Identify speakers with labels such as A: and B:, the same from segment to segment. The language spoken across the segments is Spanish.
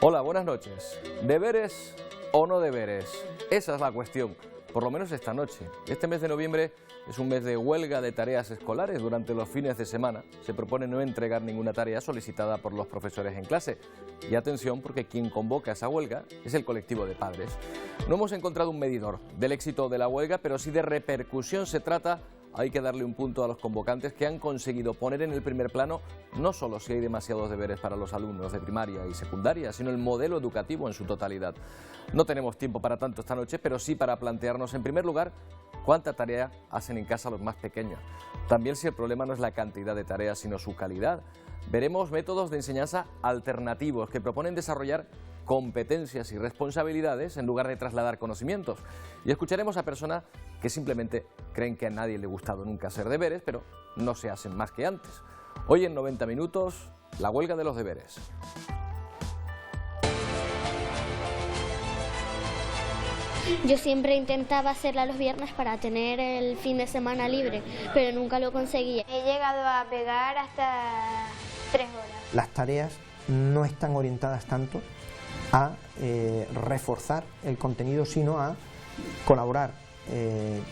A: Hola, buenas noches. ¿Deberes o no deberes? Esa es la cuestión, por lo menos esta noche. Este mes de noviembre es un mes de huelga de tareas escolares. Durante los fines de semana se propone no entregar ninguna tarea solicitada por los profesores en clase. Y atención, porque quien convoca esa huelga es el colectivo de padres. No hemos encontrado un medidor del éxito de la huelga, pero si de repercusión se trata, hay que darle un punto a los convocantes que han conseguido poner en el primer plano no solo si hay demasiados deberes para los alumnos de primaria y secundaria, sino el modelo educativo en su totalidad. No tenemos tiempo para tanto esta noche, pero sí para plantearnos en primer lugar cuánta tarea hacen en casa los más pequeños. También si el problema no es la cantidad de tareas, sino su calidad. Veremos métodos de enseñanza alternativos que proponen desarrollar competencias y responsabilidades en lugar de trasladar conocimientos. Y escucharemos a personas que simplemente creen que a nadie le ha gustado nunca hacer deberes, pero no se hacen más que antes. Hoy en 90 minutos, la huelga de los deberes.
B: Yo siempre intentaba hacerla los viernes para tener el fin de semana libre, pero nunca lo conseguía.
C: He llegado a pegar hasta 3 horas.
D: Las tareas no están orientadas tanto a reforzar el contenido, sino a colaborar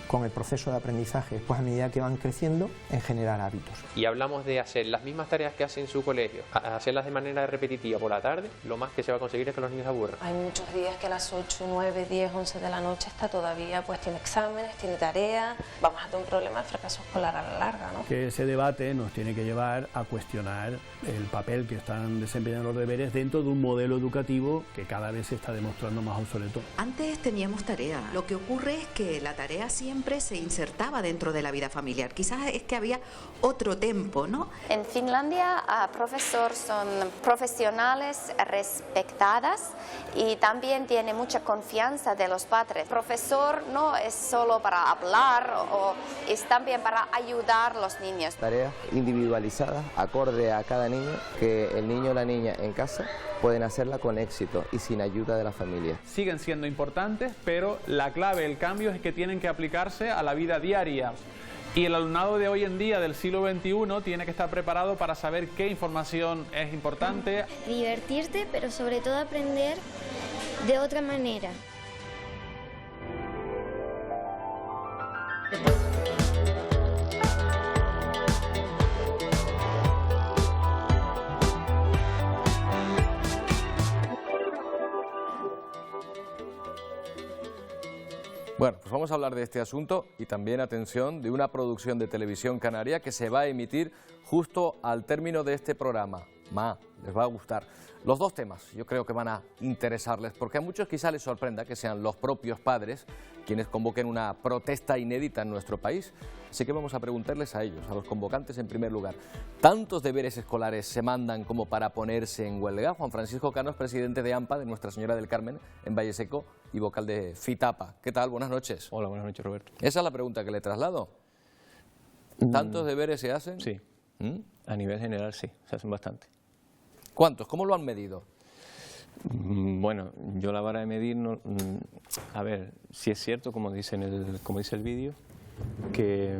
D: con el proceso de aprendizaje, pues a medida que van creciendo, en generar hábitos.
E: Y hablamos de hacer las mismas tareas que hacen en su colegio, hacerlas de manera repetitiva por la tarde, lo más que se va a conseguir es que los niños se aburran.
F: Hay muchos días que a las 8, 9, 10, 11 de la noche está todavía, pues tiene exámenes, tiene tareas, vamos a tener un problema de fracaso escolar a la larga, ¿no?
G: Que ese debate nos tiene que llevar a cuestionar el papel que están desempeñando los deberes dentro de un modelo educativo que cada vez se está demostrando más obsoleto.
H: Antes teníamos tarea, lo que ocurre es que la tarea siempre se insertaba dentro de la vida familiar, quizás es que había otro tempo, ¿no?
I: En Finlandia, profesores son profesionales respetadas y también tiene mucha confianza de los padres. Profesor no es solo para hablar, es también para ayudar a los niños.
J: Tareas individualizadas, acorde a cada niño, que el niño o la niña en casa pueden hacerla con éxito y sin ayuda de la familia.
K: Siguen siendo importantes, pero la clave, el cambio es que tienen que aplicarse a la vida diaria. Y el alumnado de hoy en día, del siglo XXI, tiene que estar preparado para saber qué información es importante.
B: Divertirte, pero sobre todo aprender de otra manera.
A: Bueno, pues vamos a hablar de este asunto y también, atención, de una producción de Televisión Canaria que se va a emitir justo al término de este programa. Les va a gustar. Los dos temas yo creo que van a interesarles, porque a muchos quizá les sorprenda que sean los propios padres quienes convoquen una protesta inédita en nuestro país. Así que vamos a preguntarles a ellos, a los convocantes en primer lugar. ¿Tantos deberes escolares se mandan como para ponerse en huelga? Juan Francisco Cano es presidente de AMPA, de Nuestra Señora del Carmen, en Valleseco, y vocal de FITAPA. ¿Qué tal? Buenas noches.
E: Hola, buenas noches, Roberto.
A: Esa es la pregunta que le traslado. ¿Tantos deberes se hacen?
E: Sí, a nivel general sí, se hacen bastante.
A: ¿Cuántos? ¿Cómo lo han medido?
E: Bueno, yo la vara de medir, no, a ver, si es cierto, como dice el vídeo, que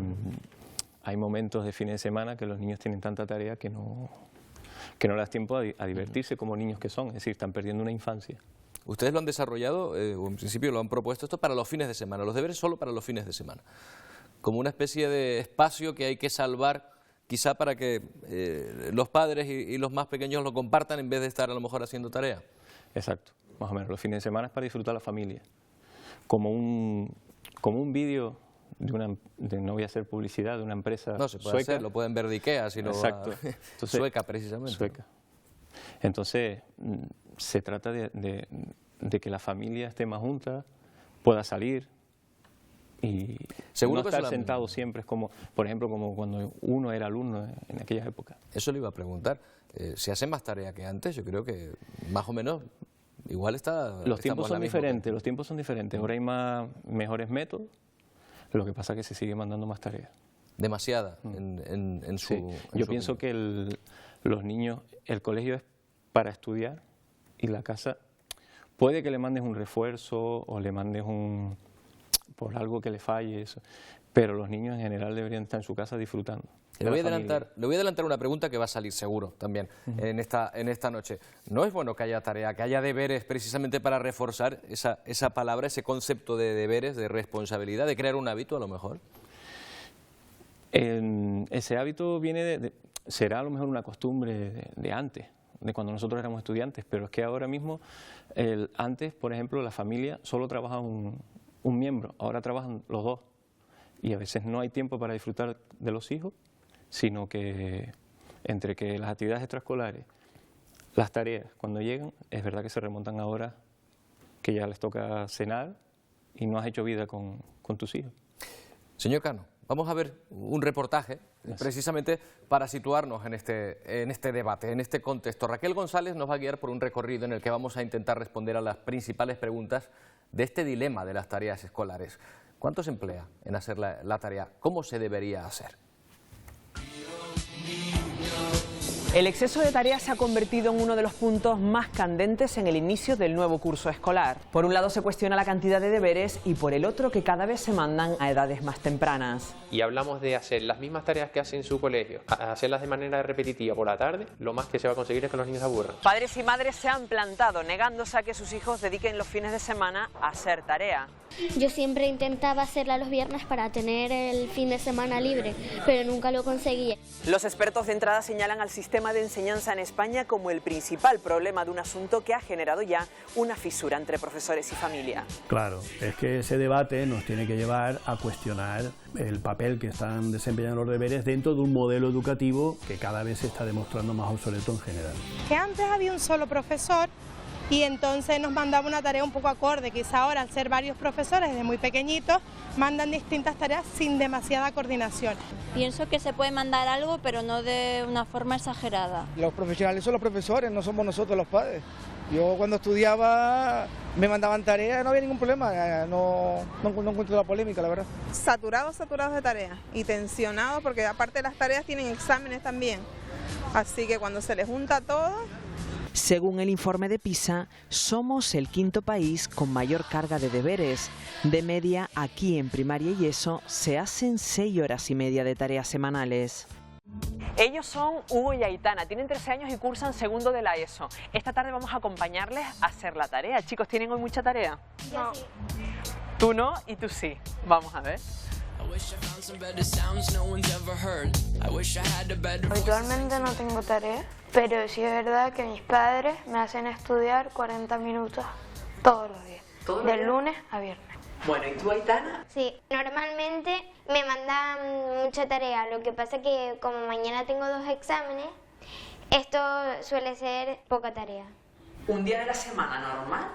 E: hay momentos de fin de semana que los niños tienen tanta tarea que no les da tiempo a divertirse como niños que son, es decir, están perdiendo una infancia.
A: Ustedes lo han desarrollado, o en principio lo han propuesto esto para los fines de semana, los deberes solo para los fines de semana, como una especie de espacio que hay que salvar, quizá para que los padres y los más pequeños lo compartan en vez de estar a lo mejor haciendo tarea.
E: Exacto, más o menos. Los fines de semana es para disfrutar la familia. Como un vídeo no voy a hacer publicidad, de una empresa
A: no, se puede
E: sueca.
A: Hacer, lo pueden ver de Ikea, si lo
E: exacto. Entonces,
A: sueca, precisamente.
E: Sueca. Entonces, se trata de que la familia esté más junta, pueda salir. Y
A: seguro
E: no
A: que
E: estar sentado siempre, es como, por ejemplo, como cuando uno era alumno en aquellas épocas.
A: Eso le iba a preguntar. ¿Se hace más tarea que antes? Yo creo que más o menos igual está...
E: Los tiempos son diferentes, Ahora hay mejores métodos, lo que pasa es que se sigue mandando más tareas.
A: Demasiada en su...
E: Sí. Yo pienso que los niños, el colegio es para estudiar y la casa puede que le mandes un refuerzo o le mandes por algo que le falle, eso. Pero los niños en general deberían estar en su casa disfrutando.
A: Le voy a adelantar una pregunta que va a salir seguro también en esta noche. ¿No es bueno que haya tarea, que haya deberes precisamente para reforzar esa palabra, ese concepto de deberes, de responsabilidad, de crear un hábito a lo mejor?
E: Ese hábito será a lo mejor una costumbre de antes, de cuando nosotros éramos estudiantes, pero es que ahora mismo, antes, por ejemplo, la familia solo trabaja un miembro, ahora trabajan los dos y a veces no hay tiempo para disfrutar de los hijos, sino que entre que las actividades extraescolares, las tareas cuando llegan, es verdad que se remontan ahora que ya les toca cenar y no has hecho vida con tus hijos.
A: Señor Cano, vamos a ver un reportaje precisamente para situarnos en este debate, en este contexto. Raquel González nos va a guiar por un recorrido en el que vamos a intentar responder a las principales preguntas de este dilema de las tareas escolares. ¿Cuánto se emplea en hacer la tarea? ¿Cómo se debería hacer?
L: El exceso de tareas se ha convertido en uno de los puntos más candentes en el inicio del nuevo curso escolar. Por un lado se cuestiona la cantidad de deberes y por el otro que cada vez se mandan a edades más tempranas.
M: Y hablamos de hacer las mismas tareas que hacen en su colegio, hacerlas de manera repetitiva por la tarde, lo más que se va a conseguir es que los niños se aburran.
L: Padres y madres se han plantado negándose a que sus hijos dediquen los fines de semana a hacer tarea.
B: Yo siempre intentaba hacerla los viernes para tener el fin de semana libre, pero nunca lo conseguía.
L: Los expertos de entrada señalan al sistema de enseñanza en España como el principal problema de un asunto que ha generado ya una fisura entre profesores y familia.
G: Claro, es que ese debate nos tiene que llevar a cuestionar el papel que están desempeñando los deberes dentro de un modelo educativo que cada vez se está demostrando más obsoleto en general.
N: Que antes había un solo profesor y entonces nos mandaba una tarea un poco acorde, quizá ahora al ser varios profesores desde muy pequeñitos mandan distintas tareas sin demasiada coordinación.
O: Pienso que se puede mandar algo pero no de una forma exagerada.
P: Los profesionales son los profesores, no somos nosotros los padres. Yo cuando estudiaba me mandaban tareas, no había ningún problema, no encuentro la polémica, la verdad.
Q: Saturados de tareas y tensionados porque aparte de las tareas tienen exámenes también, así que cuando se les junta todo...
L: Según el informe de PISA, somos el quinto país con mayor carga de deberes. De media, aquí en primaria y ESO se hacen 6 horas y media de tareas semanales. Ellos son Hugo y Aitana, tienen 13 años y cursan segundo de la ESO. Esta tarde vamos a acompañarles a hacer la tarea. Chicos, ¿tienen hoy mucha tarea?
C: No.
L: Tú no y tú sí. Vamos a ver.
C: Habitualmente no tengo tarea, pero sí es verdad que mis padres me hacen estudiar 40 minutos todos los días, de lunes a viernes.
L: Bueno, ¿y tú, Aitana?
B: Sí, normalmente me mandan mucha tarea, lo que pasa que como mañana tengo 2 exámenes, esto suele ser poca tarea.
L: Un día de la semana normal,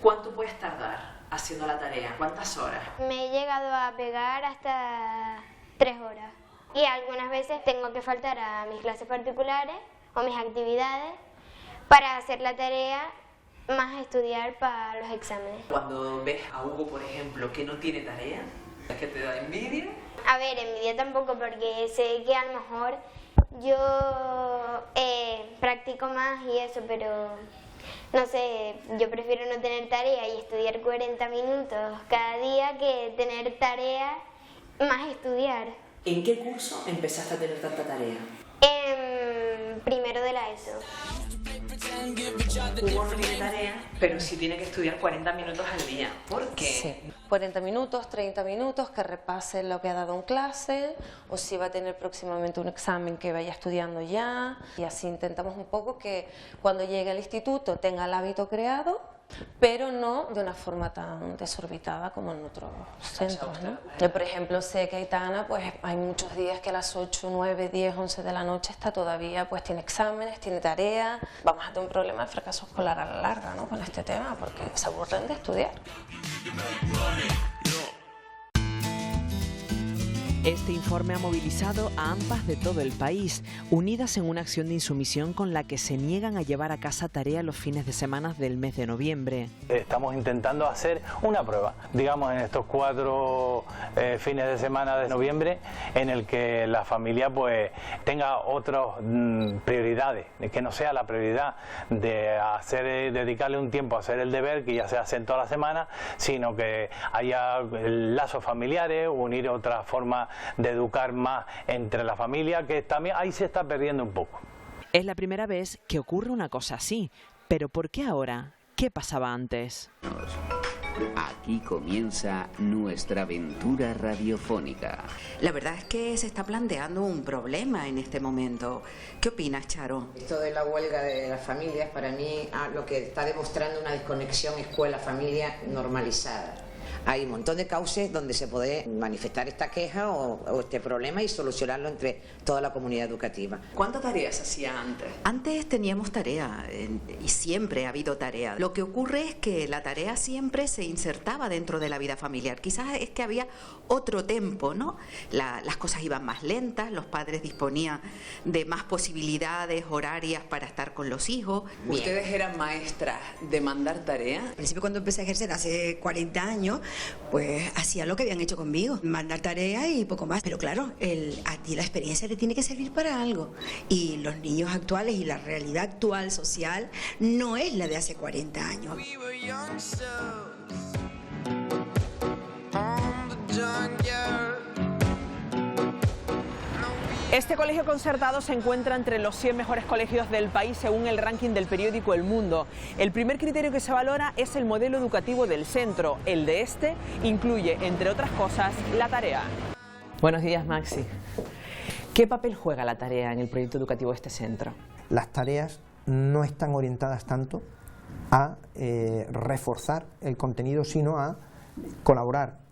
L: ¿cuánto puedes tardar haciendo la tarea? ¿Cuántas horas?
B: Me he llegado a pegar hasta 3 horas y algunas veces tengo que faltar a mis clases particulares o mis actividades para hacer la tarea más estudiar para los exámenes.
L: Cuando ves a Hugo, por ejemplo, que no tiene tarea, ¿es que te da envidia?
B: A ver, envidia tampoco porque sé que a lo mejor yo practico más y eso, pero no sé, yo prefiero no tener tarea y estudiar 40 minutos cada día que tener tarea más estudiar.
L: ¿En qué curso empezaste a tener tanta tarea?
B: En primero de la ESO.
L: Hugo no tiene tarea, pero sí tiene que estudiar 40 minutos al día. ¿Por qué?
F: Sí, 40 minutos, 30 minutos, que repase lo que ha dado en clase, o si va a tener próximamente un examen que vaya estudiando ya, y así intentamos un poco que cuando llegue al instituto tenga el hábito creado, pero no de una forma tan desorbitada como en otros centros, ¿no? Yo, por ejemplo, sé que Aitana, pues hay muchos días que a las 8, 9, 10, 11 de la noche está todavía, pues tiene exámenes, tiene tareas. Vamos a tener un problema de fracaso escolar a la larga, ¿no? Con este tema, porque se aburren de estudiar.
L: Este informe ha movilizado a AMPAs de todo el país, unidas en una acción de insumisión con la que se niegan a llevar a casa tarea los fines de semana del mes de noviembre.
R: Estamos intentando hacer una prueba, digamos, en estos 4 fines de semana de noviembre, en el que la familia pues tenga otras prioridades, que no sea la prioridad de dedicarle un tiempo a hacer el deber, que ya se hace en toda la semana, sino que haya lazos familiares, unir otra forma de educar más entre la familia, que también ahí se está perdiendo un poco.
L: Es la primera vez que ocurre una cosa así, pero ¿por qué ahora? ¿Qué pasaba antes?
S: Aquí comienza nuestra aventura radiofónica.
H: La verdad es que se está planteando un problema en este momento. ¿Qué opinas, Charo?
T: Esto de la huelga de las familias, para mí, lo que está demostrando una desconexión escuela-familia normalizada. Hay un montón de cauces donde se puede manifestar esta queja o este problema y solucionarlo entre toda la comunidad educativa.
U: ¿Cuántas tareas hacía antes?
H: Antes teníamos tarea y siempre ha habido tarea. Lo que ocurre es que la tarea siempre se insertaba dentro de la vida familiar. Quizás es que había otro tempo, ¿no? Las cosas iban más lentas, los padres disponían de más posibilidades horarias para estar con los hijos.
U: ¿Ustedes eran maestras de mandar tareas?
V: Al principio, cuando empecé a ejercer hace 40 años, pues hacía lo que habían hecho conmigo, mandar tareas y poco más. Pero claro, a ti la experiencia te tiene que servir para algo. Y los niños actuales y la realidad actual social no es la de hace 40 años.
L: Este colegio concertado se encuentra entre los 100 mejores colegios del país según el ranking del periódico El Mundo. El primer criterio que se valora es el modelo educativo del centro. El de este incluye, entre otras cosas, la tarea. Buenos días, Maxi. ¿Qué papel juega la tarea en el proyecto educativo de este centro?
D: Las tareas no están orientadas tanto a reforzar el contenido, sino a colaborar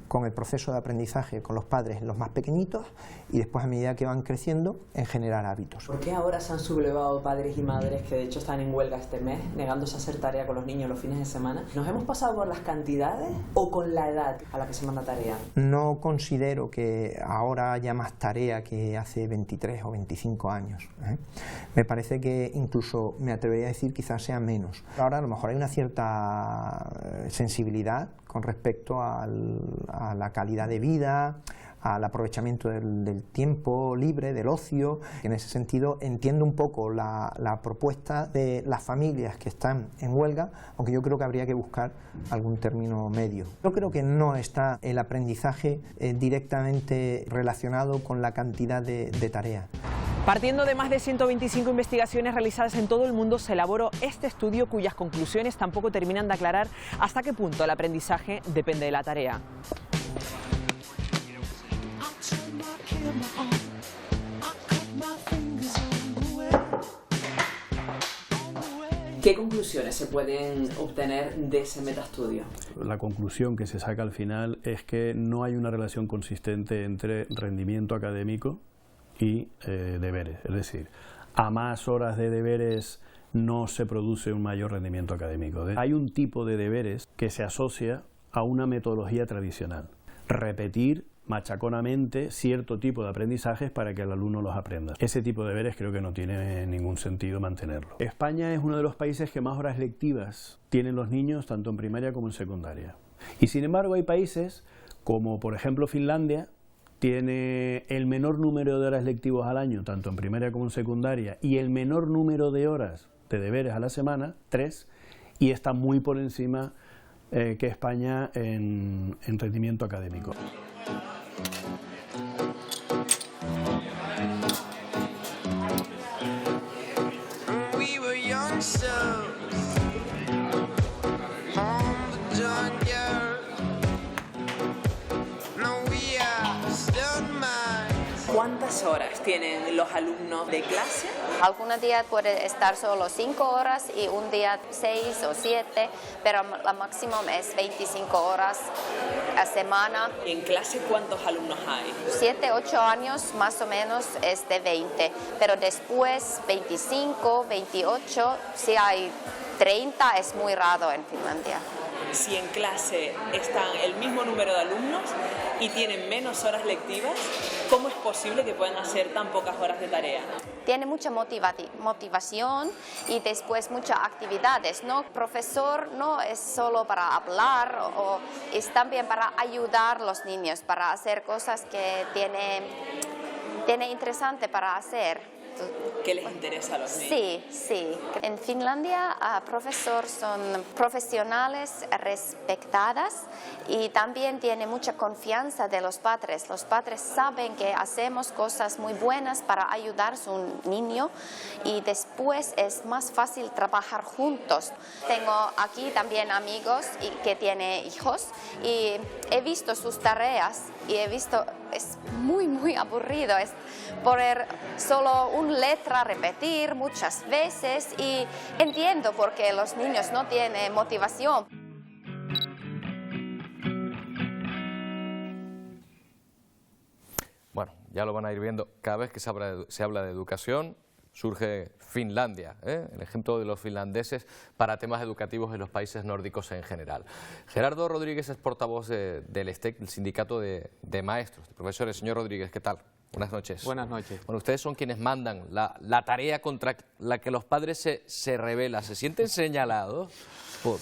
D: con el proceso de aprendizaje con los padres, los más pequeñitos, y después, a medida que van creciendo, en generar hábitos.
L: ¿Por qué ahora se han sublevado padres y madres que de hecho están en huelga este mes, negándose a hacer tarea con los niños los fines de semana? ¿Nos hemos pasado por las cantidades o con la edad a la que se manda tarea?
D: No considero que ahora haya más tarea que hace 23 o 25 años. Me parece que incluso, me atrevería a decir, quizás sea menos. Ahora a lo mejor hay una cierta sensibilidad con respecto a la calidad de vida, al aprovechamiento del tiempo libre, del ocio. En ese sentido entiendo un poco la propuesta de las familias que están en huelga, aunque yo creo que habría que buscar algún término medio. Yo creo que no está el aprendizaje directamente relacionado con la cantidad de tareas.
L: Partiendo de más de 125 investigaciones realizadas en todo el mundo, se elaboró este estudio cuyas conclusiones tampoco terminan de aclarar hasta qué punto el aprendizaje depende de la tarea. ¿Qué conclusiones se pueden obtener de ese metaestudio?
G: La conclusión que se saca al final es que no hay una relación consistente entre rendimiento académico y deberes. Es decir, a más horas de deberes no se produce un mayor rendimiento académico. Hay un tipo de deberes que se asocia a una metodología tradicional. Repetir machaconamente cierto tipo de aprendizajes para que el alumno los aprenda. Ese tipo de deberes creo que no tiene ningún sentido mantenerlo. España es uno de los países que más horas lectivas tienen los niños, tanto en primaria como en secundaria. Y sin embargo hay países como por ejemplo Finlandia, tiene el menor número de horas lectivos al año, tanto en primaria como en secundaria, y el menor número de horas de deberes a la semana, 3, y está muy por encima que España en rendimiento académico.
L: ¿Cuántas horas tienen los alumnos de clase?
I: Algunos días puede estar solo 5 horas y un día 6 o 7, pero la máxima es 25 horas a semana.
L: ¿En clase cuántos alumnos hay?
I: 7, 8 años más o menos es de 20, pero después 25, 28, si hay 30 es muy raro en Finlandia.
L: Si en clase están el mismo número de alumnos y tienen menos horas lectivas, ¿cómo es posible que puedan hacer tan pocas horas de tarea?
I: Tiene mucha motivación y después muchas actividades, ¿no? Profesor no es solo para hablar, es también para ayudar a los niños, para hacer cosas que tiene interesante para hacer.
U: ¿Qué les interesa a los niños?
I: Sí, sí. En Finlandia, profesores son profesionales respetadas y también tiene mucha confianza de los padres. Los padres saben que hacemos cosas muy buenas para ayudar a su niño y después es más fácil trabajar juntos. Tengo aquí también amigos que tienen hijos y he visto sus tareas y he visto, es muy aburrido, es poner solo una letra, repetir muchas veces y entiendo por qué los niños no tienen motivación.
A: Bueno, ya lo van a ir viendo, cada vez que se habla de educación, surge Finlandia, el ejemplo de los finlandeses para temas educativos en los países nórdicos en general. Gerardo Rodríguez es portavoz del STEC, el sindicato de maestros, de profesores. Señor Rodríguez, ¿qué tal? Buenas noches.
J: Buenas noches.
A: Bueno, ustedes son quienes mandan la tarea contra la que los padres se rebelan. ¿Se sienten señalados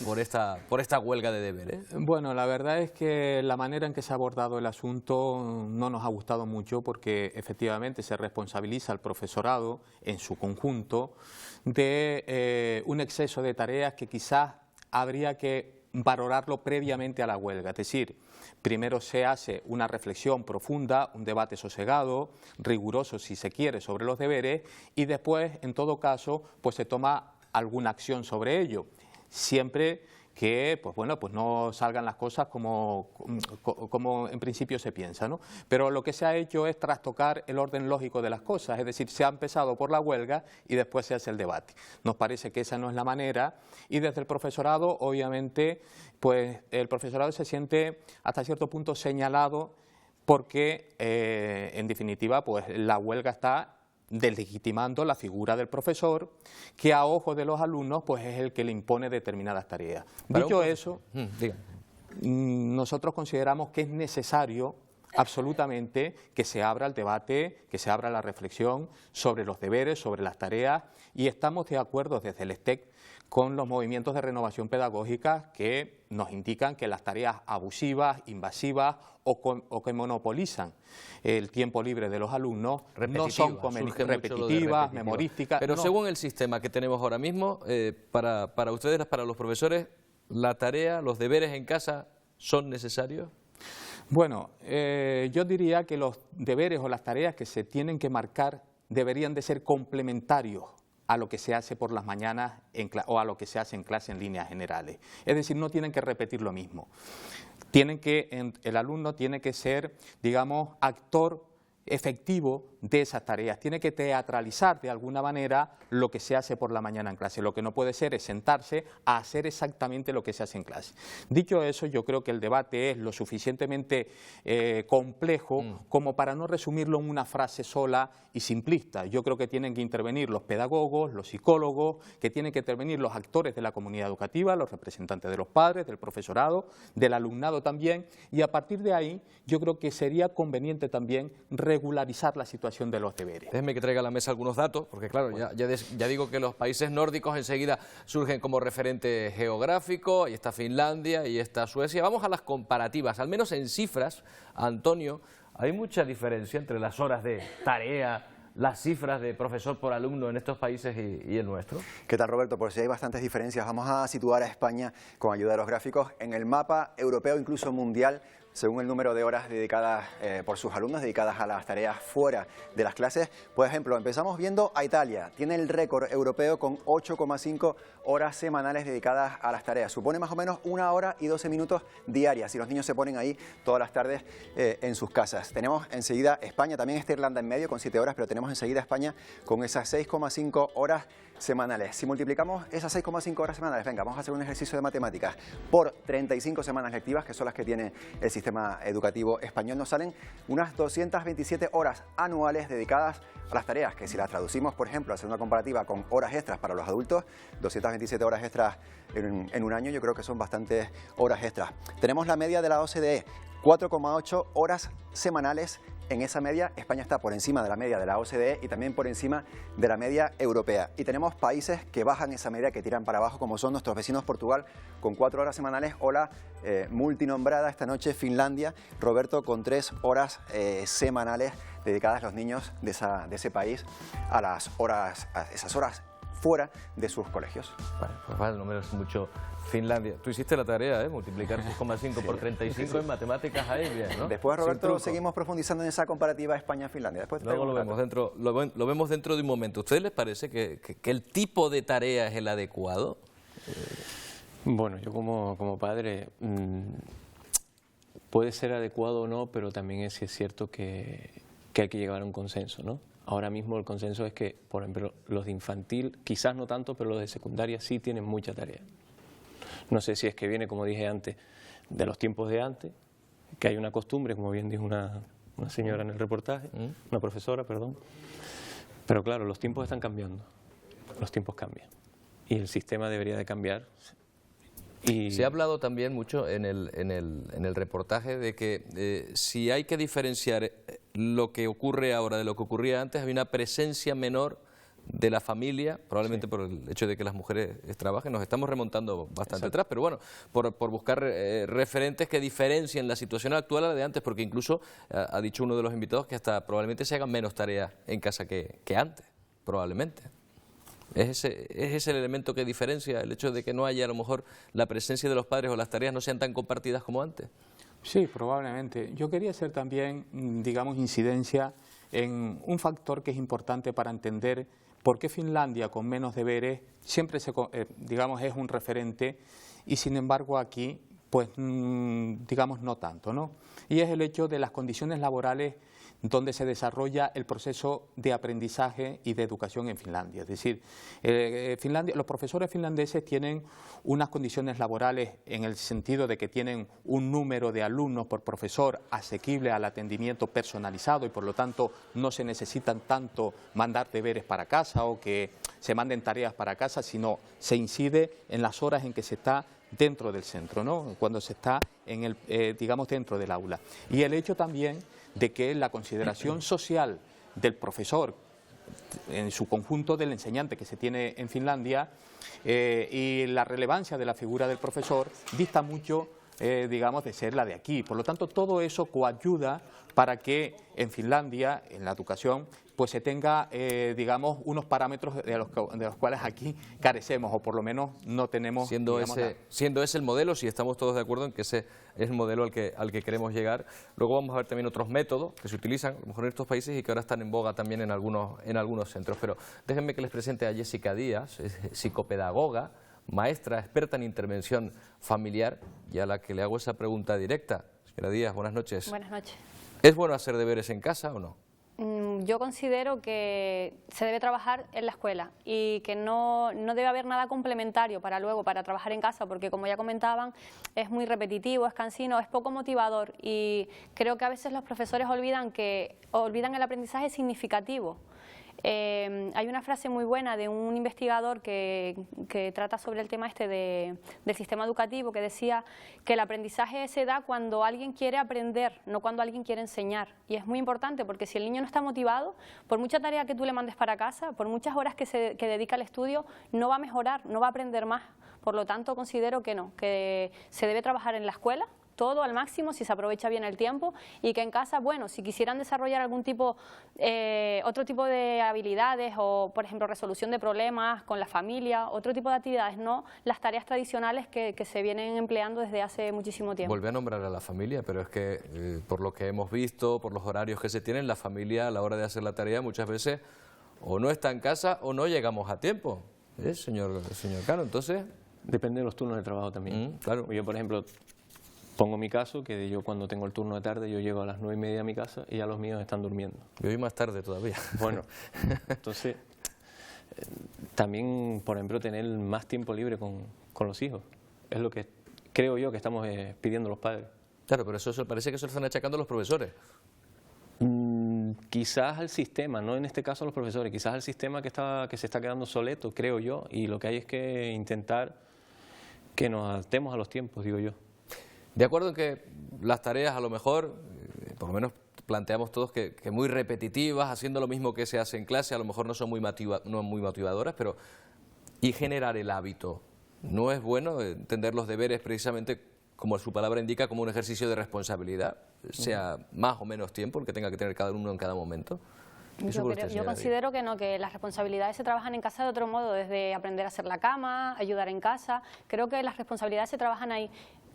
A: por esta huelga de deberes?
J: Bueno, la verdad es que la manera en que se ha abordado el asunto no nos ha gustado mucho porque efectivamente se responsabiliza al profesorado en su conjunto de un exceso de tareas que quizás habría que valorarlo previamente a la huelga. Es decir, primero se hace una reflexión profunda, un debate sosegado, riguroso si se quiere, sobre los deberes y después, en todo caso, pues se toma alguna acción sobre ello. Siempre que pues no salgan las cosas como en principio se piensa, ¿no? Pero lo que se ha hecho es trastocar el orden lógico de las cosas, es decir, se ha empezado por la huelga y después se hace el debate. Nos parece que esa no es la manera y desde el profesorado, obviamente, pues el profesorado se siente hasta cierto punto señalado porque, en definitiva, pues la huelga está deslegitimando la figura del profesor, que a ojos de los alumnos pues es el que le impone determinadas tareas. Dicho eso, nosotros consideramos que es necesario absolutamente que se abra el debate, que se abra la reflexión sobre los deberes, sobre las tareas, y estamos de acuerdo desde el STEC con los movimientos de renovación pedagógica que nos indican que las tareas abusivas, invasivas o que monopolizan el tiempo libre de los alumnos no son repetitivas, memorísticas.
A: Pero
J: no.
A: Según el sistema que tenemos ahora mismo, para ustedes, para los profesores, ¿la tarea, los deberes en casa son necesarios?
J: Bueno, yo diría que los deberes o las tareas que se tienen que marcar deberían de ser complementarios a lo que se hace por las mañanas o a lo que se hace en clase en líneas generales. Es decir, no tienen que repetir lo mismo. El alumno tiene que ser, digamos, actor efectivo de esas tareas, tiene que teatralizar de alguna manera lo que se hace por la mañana en clase. Lo que no puede ser es sentarse a hacer exactamente lo que se hace en clase. Dicho eso, yo creo que el debate es lo suficientemente complejo como para no resumirlo en una frase sola y simplista. Yo creo que tienen que intervenir los pedagogos, los psicólogos, que tienen que intervenir los actores de la comunidad educativa, los representantes de los padres, del profesorado, del alumnado también, y a partir de ahí yo creo que sería conveniente también regularizar la situación de los deberes.
A: Déjeme que traiga a la mesa algunos datos, porque claro, ya digo que los países nórdicos enseguida surgen como referente geográfico, y está Finlandia y está Suecia. Vamos a las comparativas, al menos en cifras, Antonio, hay mucha diferencia entre las horas de tarea, las cifras de profesor por alumno en estos países y el nuestro.
K: ¿Qué tal, Roberto? Por si hay bastantes diferencias, vamos a situar a España con ayuda de los gráficos en el mapa europeo, incluso mundial, según el número de horas dedicadas por sus alumnos, dedicadas a las tareas fuera de las clases. Por ejemplo, empezamos viendo a Italia. Tiene el récord europeo con 8,5 horas semanales dedicadas a las tareas. Supone más o menos 1 hora y 12 minutos diarias, si los niños se ponen ahí todas las tardes en sus casas. Tenemos enseguida España, también está Irlanda en medio con 7 horas, pero tenemos enseguida España con esas 6,5 horas semanales. Si multiplicamos esas 6,5 horas semanales, venga, vamos a hacer un ejercicio de matemáticas, por 35 semanas lectivas, que son las que tiene el sistema educativo español, nos salen unas 227 horas anuales dedicadas a las tareas, que si las traducimos, por ejemplo, a hacer una comparativa con horas extras para los adultos, 227 horas extras en un año, yo creo que son bastantes horas extras. Tenemos la media de la OCDE, 4,8 horas semanales. En esa media, España está por encima de la media de la OCDE y también por encima de la media europea. Y tenemos países que bajan esa media, que tiran para abajo, como son nuestros vecinos Portugal, con 4 horas semanales, o la multinombrada esta noche Finlandia, Roberto, con 3 horas semanales dedicadas a los niños de ese país a esas horas fuera de sus colegios.
A: Vale, pues vale, no me es mucho. Finlandia. Tú hiciste la tarea, ¿eh? Multiplicar 6,5 por 35 en matemáticas ahí, bien, ¿no?
K: Después, Roberto, seguimos profundizando en esa comparativa España-Finlandia. Después
A: luego lo vemos dentro de un momento. ¿A ustedes les parece que el tipo de tarea es el adecuado?
E: Bueno, yo como padre puede ser adecuado o no, pero también es cierto que hay que llegar a un consenso, ¿no? Ahora mismo el consenso es que, por ejemplo, los de infantil, quizás no tanto, pero los de secundaria sí tienen mucha tarea. No sé si es que viene, como dije antes, de los tiempos de antes, que hay una costumbre, como bien dijo una señora en el reportaje, una profesora, perdón. Pero claro, los tiempos están cambiando, los tiempos cambian y el sistema debería de cambiar. Y
A: se ha hablado también mucho en el reportaje de que si hay que diferenciar lo que ocurre ahora de lo que ocurría antes, hay una presencia menor de la familia, probablemente por el hecho de que las mujeres trabajen. Nos estamos remontando bastante atrás, pero bueno, por buscar referentes que diferencien la situación actual a la de antes, porque incluso ha dicho uno de los invitados que hasta probablemente se hagan menos tareas en casa que antes, probablemente. ¿Es ese el elemento que diferencia el hecho de que no haya a lo mejor la presencia de los padres o las tareas no sean tan compartidas como antes?
J: Sí, probablemente. Yo quería hacer también, digamos, incidencia en un factor que es importante para entender por qué Finlandia con menos deberes siempre digamos, es un referente y sin embargo aquí, pues, digamos, no tanto, ¿no? Y es el hecho de las condiciones laborales donde se desarrolla el proceso de aprendizaje y de educación en Finlandia. Es decir, los profesores finlandeses tienen unas condiciones laborales en el sentido de que tienen un número de alumnos por profesor asequible al atendimiento personalizado y por lo tanto no se necesitan tanto mandar deberes para casa o que se manden tareas para casa, sino se incide en las horas en que se está dentro del centro, ¿no? Cuando se está digamos, dentro del aula. Y el hecho también de que la consideración social del profesor, en su conjunto del enseñante que se tiene en Finlandia, y la relevancia de la figura del profesor dista mucho, digamos, de ser la de aquí. Por lo tanto, todo eso coayuda para que en Finlandia, en la educación, pues se tenga, digamos, unos parámetros de los cuales aquí carecemos, o por lo menos no tenemos.
A: Siendo ese el modelo, si estamos todos de acuerdo en que ese es el modelo al que queremos llegar. Luego vamos a ver también otros métodos que se utilizan, a lo mejor en estos países y que ahora están en boga también en algunos centros. Pero déjenme que les presente a Jessica Díaz, psicopedagoga, maestra experta en intervención familiar, y a la que le hago esa pregunta directa. Señora Díaz, buenas noches.
M: Buenas noches.
A: ¿Es bueno hacer deberes en casa o no?
M: Yo considero que se debe trabajar en la escuela y que no debe haber nada complementario para luego, para trabajar en casa, porque como ya comentaban, es muy repetitivo, es cansino, es poco motivador y creo que a veces los profesores olvidan el aprendizaje significativo. Hay una frase muy buena de un investigador que trata sobre el tema del sistema educativo, que decía que el aprendizaje se da cuando alguien quiere aprender, no cuando alguien quiere enseñar. Y es muy importante porque si el niño no está motivado, por mucha tarea que tú le mandes para casa, por muchas horas que dedica al estudio, no va a mejorar, no va a aprender más. Por lo tanto, considero que no, que se debe trabajar en la escuela, todo al máximo si se aprovecha bien el tiempo y que en casa, bueno, si quisieran desarrollar algún tipo, otro tipo de habilidades o, por ejemplo, resolución de problemas con la familia, otro tipo de actividades, no las tareas tradicionales que se vienen empleando desde hace muchísimo tiempo.
A: Volví a nombrar a la familia, pero es que por lo que hemos visto, por los horarios que se tienen, la familia a la hora de hacer la tarea muchas veces o no está en casa o no llegamos a tiempo, señor Cano, entonces...
E: Depende de los turnos de trabajo también.
A: Claro.
E: Yo, por ejemplo, pongo mi caso, que yo cuando tengo el turno de tarde, yo llego a las 9:30 a mi casa y ya los míos están durmiendo.
A: Yo voy más tarde todavía.
E: Bueno, entonces, también, por ejemplo, tener más tiempo libre con los hijos. Es lo que creo yo que estamos pidiendo los padres.
A: Claro, pero eso parece que eso lo están achacando los profesores.
E: Quizás al sistema, no en este caso a los profesores, quizás al sistema que se está quedando soleto, creo yo, y lo que hay es que intentar que nos adaptemos a los tiempos, digo yo.
A: De acuerdo en que las tareas a lo mejor, por lo menos planteamos todos que muy repetitivas, haciendo lo mismo que se hace en clase, a lo mejor no son muy motivadoras, pero y generar el hábito. No es bueno entender los deberes precisamente como su palabra indica, como un ejercicio de responsabilidad, sea más o menos tiempo el que tenga que tener cada uno en cada momento?
M: Yo considero que no, que las responsabilidades se trabajan en casa de otro modo, desde aprender a hacer la cama, ayudar en casa. Creo que las responsabilidades se trabajan ahí.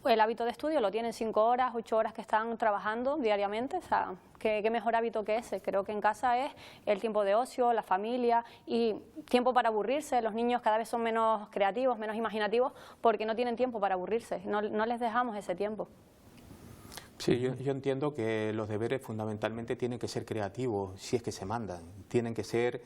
M: El hábito de estudio lo tienen 5 horas, 8 horas que están trabajando diariamente, o sea, ¿qué mejor hábito que ese? Creo que en casa es el tiempo de ocio, la familia y tiempo para aburrirse. Los niños cada vez son menos creativos, menos imaginativos, porque no tienen tiempo para aburrirse, no les dejamos ese tiempo.
J: Sí, yo entiendo que los deberes fundamentalmente tienen que ser creativos, si es que se mandan, tienen que ser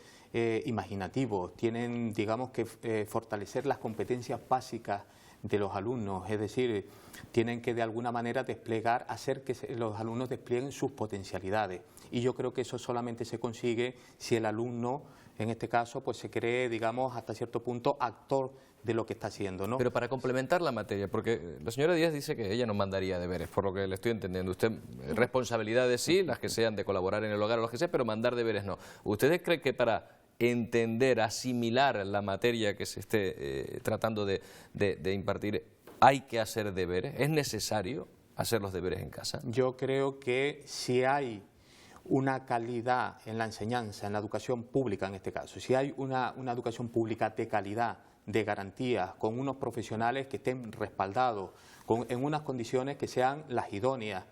J: imaginativos, tienen, digamos, que fortalecer las competencias básicas de los alumnos, es decir, tienen que de alguna manera desplegar, hacer que los alumnos desplieguen sus potencialidades. Y yo creo que eso solamente se consigue si el alumno, en este caso, pues se cree, digamos, hasta cierto punto actor de lo que está haciendo, ¿no?
A: Pero para complementar la materia, porque la señora Díaz dice que ella no mandaría deberes, por lo que le estoy entendiendo. Usted, responsabilidades sí, las que sean de colaborar en el hogar o las que sea, pero mandar deberes no. ¿Ustedes creen que para entender, asimilar la materia que se esté tratando de impartir, hay que hacer deberes? ¿Es necesario hacer los deberes en casa?
J: Yo creo que si hay una calidad en la enseñanza, en la educación pública en este caso, si hay una educación pública de calidad, de garantía, con unos profesionales que estén respaldados, en unas condiciones que sean las idóneas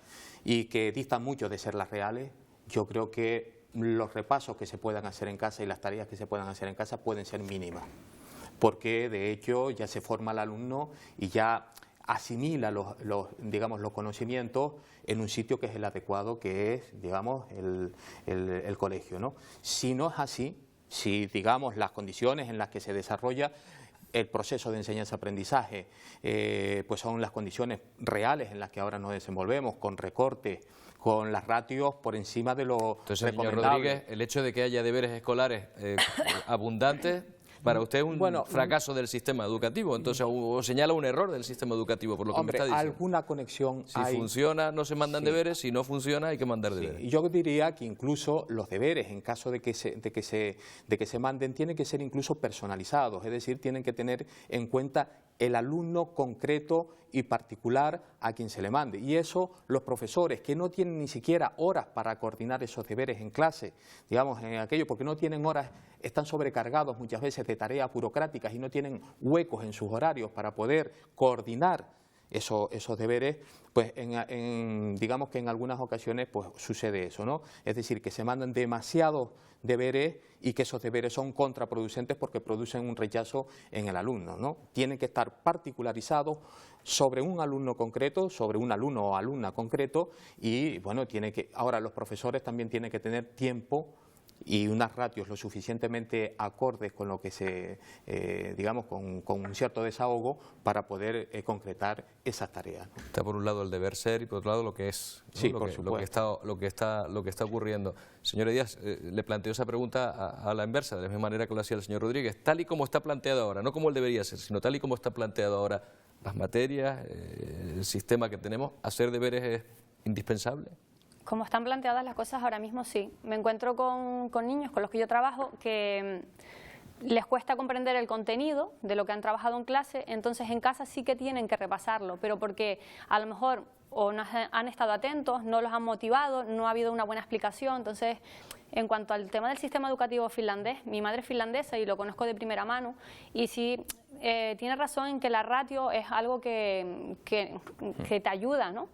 J: y que distan mucho de ser las reales, yo creo que los repasos que se puedan hacer en casa y las tareas que se puedan hacer en casa pueden ser mínimas, porque de hecho ya se forma el alumno y ya asimila digamos, los conocimientos en un sitio que es el adecuado, que es, digamos, el colegio, ¿no? Si no es así, si, digamos, las condiciones en las que se desarrolla el proceso de enseñanza-aprendizaje pues son las condiciones reales en las que ahora nos desenvolvemos, con recortes, con las ratios por encima de lo
A: Entonces, señor
J: recomendable.
A: Rodríguez, el hecho de que haya deberes escolares abundantes, para usted es un fracaso del sistema educativo, entonces, o señala un error del sistema educativo, por lo que me está diciendo.
J: Alguna conexión
A: Si
J: hay.
A: funciona, no se mandan deberes, si no funciona, hay que mandar deberes.
J: Yo diría que incluso los deberes, en caso de que se manden, tienen que ser incluso personalizados, es decir, tienen que tener en cuenta el alumno concreto y particular a quien se le mande. Y eso los profesores, que no tienen ni siquiera horas para coordinar esos deberes en clase, digamos, en aquello, porque no tienen horas, están sobrecargados muchas veces de tareas burocráticas y no tienen huecos en sus horarios para poder coordinar esos deberes, pues digamos que en algunas ocasiones pues sucede eso, ¿no? Es decir, que se mandan demasiados deberes y que esos deberes son contraproducentes porque producen un rechazo en el alumno, ¿no? Tienen que estar particularizados sobre un alumno concreto, sobre un alumno o alumna concreto y, bueno, ahora los profesores también tienen que tener tiempo y unas ratios lo suficientemente acordes con lo que digamos, con un cierto desahogo para poder concretar esas tareas, ¿no?
A: Está por un lado el deber ser y por otro lado lo que es, ¿no?
J: Sí, por supuesto.
A: lo que está ocurriendo. Señora Díaz, le planteo esa pregunta a la inversa, de la misma manera que lo hacía el señor Rodríguez. Tal y como está planteado ahora, no como él debería ser, sino tal y como está planteado ahora, las materias, el sistema que tenemos, ¿hacer deberes es indispensable?
M: Como están planteadas las cosas ahora mismo, sí. Me encuentro con niños con los que yo trabajo que les cuesta comprender el contenido de lo que han trabajado en clase, entonces en casa sí que tienen que repasarlo, pero porque a lo mejor o no han estado atentos, no los han motivado, no ha habido una buena explicación. Entonces, en cuanto al tema del sistema educativo finlandés, mi madre es finlandesa y lo conozco de primera mano, y sí tiene razón en que la ratio es algo que te ayuda, ¿no?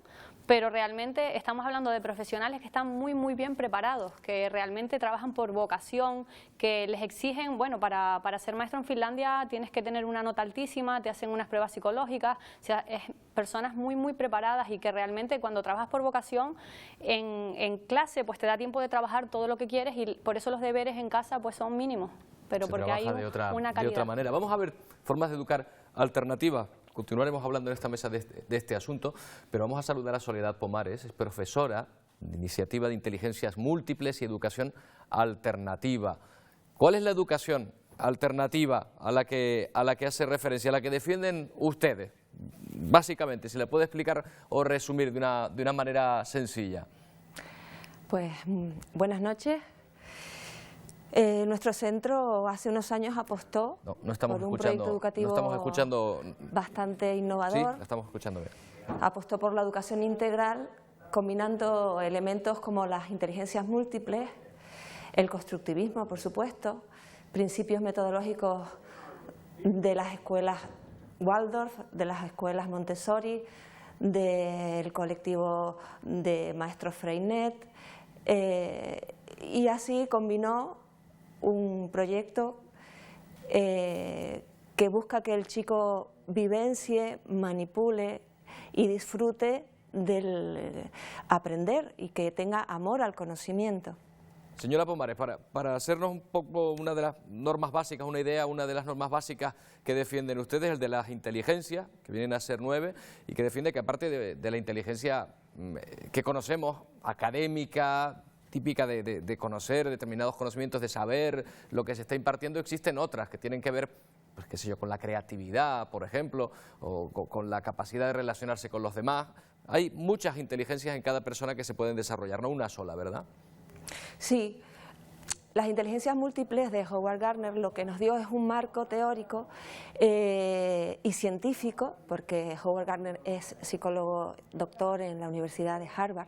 M: Pero realmente estamos hablando de profesionales que están muy, muy bien preparados, que realmente trabajan por vocación, que les exigen, bueno, para ser maestro en Finlandia tienes que tener una nota altísima, te hacen unas pruebas psicológicas, o sea, es personas muy, muy preparadas y que realmente cuando trabajas por vocación, en clase pues te da tiempo de trabajar todo lo que quieres y por eso los deberes en casa pues son mínimos, pero porque hay una calidad.
A: De otra manera. Vamos a ver formas de educar alternativas. Continuaremos hablando en esta mesa de este asunto, pero vamos a saludar a Soledad Pomares, es profesora de Iniciativa de Inteligencias Múltiples y Educación Alternativa. ¿Cuál es la educación alternativa a la que hace referencia, a la que defienden ustedes? Básicamente, si le puede explicar o resumir de una manera sencilla.
N: Pues buenas noches.
F: Nuestro centro hace unos años apostó por un proyecto educativo bastante innovador.
A: Sí, la estamos escuchando bien.
F: Apostó por la educación integral, combinando elementos como las inteligencias múltiples, el constructivismo, por supuesto, principios metodológicos de las escuelas Waldorf, de las escuelas Montessori, del colectivo de maestros Freinet, y así combinó un proyecto que busca que el chico vivencie, manipule y disfrute del aprender y que tenga amor al conocimiento.
A: Señora Pomares, para hacernos un poco una de las normas básicas, una idea, una de las normas básicas que defienden ustedes, el de las inteligencias, que vienen a ser 9, y que defiende que aparte de la inteligencia que conocemos, académica, típica de conocer determinados conocimientos, de saber lo que se está impartiendo, existen otras que tienen que ver, pues qué sé yo, con la creatividad, por ejemplo, o con la capacidad de relacionarse con los demás. Hay muchas inteligencias en cada persona que se pueden desarrollar, no una sola, ¿verdad?
F: Sí, las inteligencias múltiples de Howard Gardner lo que nos dio es un marco teórico y científico, porque Howard Gardner es psicólogo doctor en la Universidad de Harvard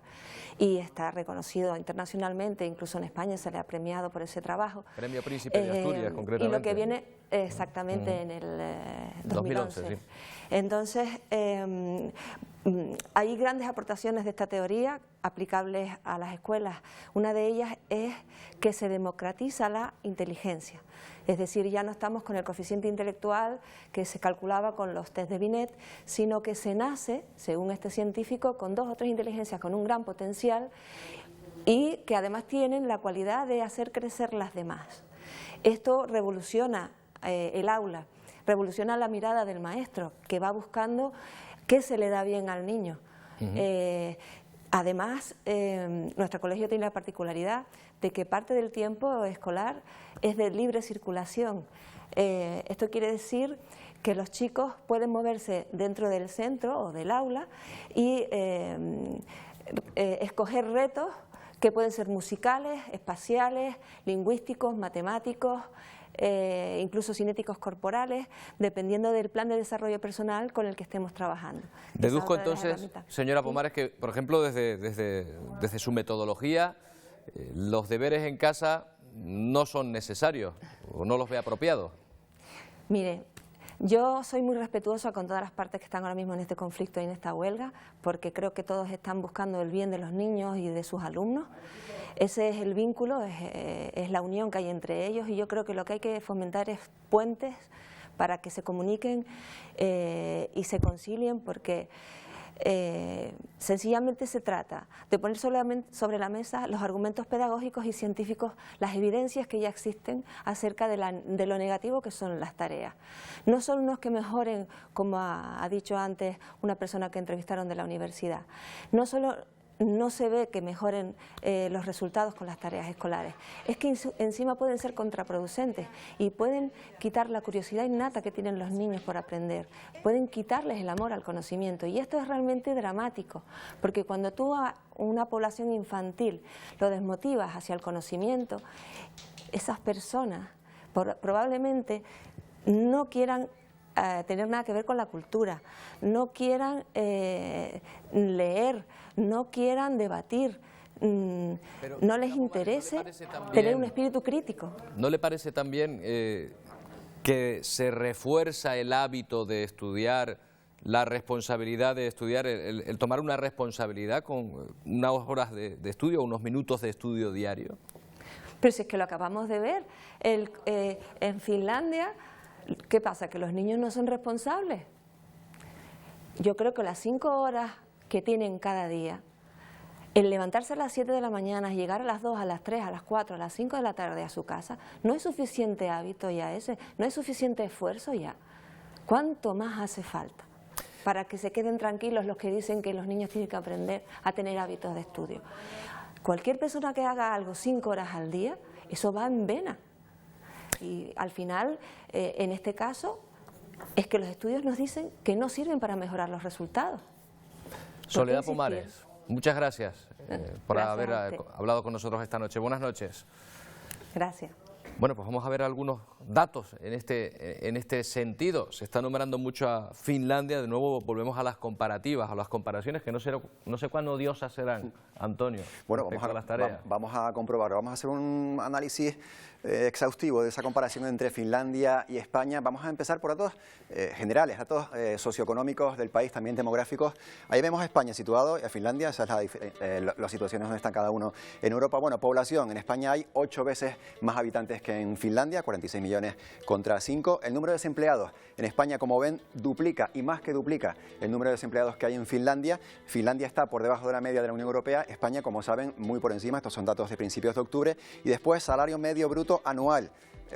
F: y está reconocido internacionalmente, incluso en España se le ha premiado por ese trabajo.
A: Premio Príncipe de Asturias, concretamente.
F: Y lo que viene exactamente en el 2011. Sí. Entonces, hay grandes aportaciones de esta teoría aplicables a las escuelas. Una de ellas es que se democratiza la inteligencia. Es decir, ya no estamos con el coeficiente intelectual que se calculaba con los test de Binet, sino que se nace, según este científico, con 2 o 3 inteligencias con un gran potencial y que además tienen la cualidad de hacer crecer las demás. Esto revoluciona el aula, revoluciona la mirada del maestro, que va buscando qué se le da bien al niño. Además, nuestro colegio tiene la particularidad de que parte del tiempo escolar es de libre circulación. Esto quiere decir que los chicos pueden moverse dentro del centro o del aula y escoger retos que pueden ser musicales, espaciales, lingüísticos, matemáticos, incluso cinéticos corporales, dependiendo del plan de desarrollo personal con el que estemos trabajando.
A: Deduzco entonces, señora Pomares, que por ejemplo desde su metodología, los deberes en casa no son necesarios o no los ve apropiados.
F: Mire, yo soy muy respetuosa con todas las partes que están ahora mismo en este conflicto y en esta huelga, porque creo que todos están buscando el bien de los niños y de sus alumnos. Ese es el vínculo, es la unión que hay entre ellos, y yo creo que lo que hay que fomentar es puentes para que se comuniquen y se concilien, porque sencillamente se trata de poner sobre la mesa los argumentos pedagógicos y científicos, las evidencias que ya existen acerca de lo negativo que son las tareas. No son unos que mejoren, como ha dicho antes una persona que entrevistaron de la universidad, no se ve que mejoren los resultados con las tareas escolares, es que encima pueden ser contraproducentes y pueden quitar la curiosidad innata que tienen los niños por aprender, pueden quitarles el amor al conocimiento, y esto es realmente dramático, porque cuando tú a una población infantil lo desmotivas hacia el conocimiento, esas personas probablemente no quieran tener nada que ver con la cultura, no quieran leer, no quieran debatir, no les interese tener un espíritu crítico.
A: ¿No le parece también que se refuerza el hábito de estudiar, la responsabilidad de estudiar, el tomar una responsabilidad con unas horas de estudio, unos minutos de estudio diario?
F: Pero si es que lo acabamos de ver, en Finlandia, ¿qué pasa? ¿Que los niños no son responsables? Yo creo que las 5 horas que tienen cada día, el levantarse a las 7 de la mañana, llegar a las 2, a las 3, a las 4, a las 5 de la tarde a su casa, no es suficiente hábito ya ese, no es suficiente esfuerzo ya. ¿Cuánto más hace falta para que se queden tranquilos los que dicen que los niños tienen que aprender a tener hábitos de estudio? Cualquier persona que haga algo 5 horas al día, eso va en vena. Y al final, en este caso, es que los estudios nos dicen que no sirven para mejorar los resultados.
A: Soledad Pomares, muchas gracias por haber hablado con nosotros esta noche. Buenas noches.
F: Gracias.
A: Bueno, pues vamos a ver algunos datos en este sentido. Se está nombrando mucho a Finlandia, de nuevo volvemos a las comparativas, a las comparaciones que no sé cuán odiosas serán, Antonio.
K: Bueno, vamos a comprobarlo, vamos a hacer un análisis exhaustivo de esa comparación entre Finlandia y España. Vamos a empezar por datos generales, datos socioeconómicos del país, también demográficos. Ahí vemos a España situado y a Finlandia, esas son las situaciones donde están cada uno en Europa. Bueno, población, en España hay 8 veces más habitantes que en Finlandia, 46 millones contra 5. El número de desempleados en España, como ven, duplica y más que duplica el número de desempleados que hay en Finlandia. Finlandia está por debajo de la media de la Unión Europea, España, como saben, muy por encima. Estos son datos de principios de octubre. Y después, salario medio bruto anual.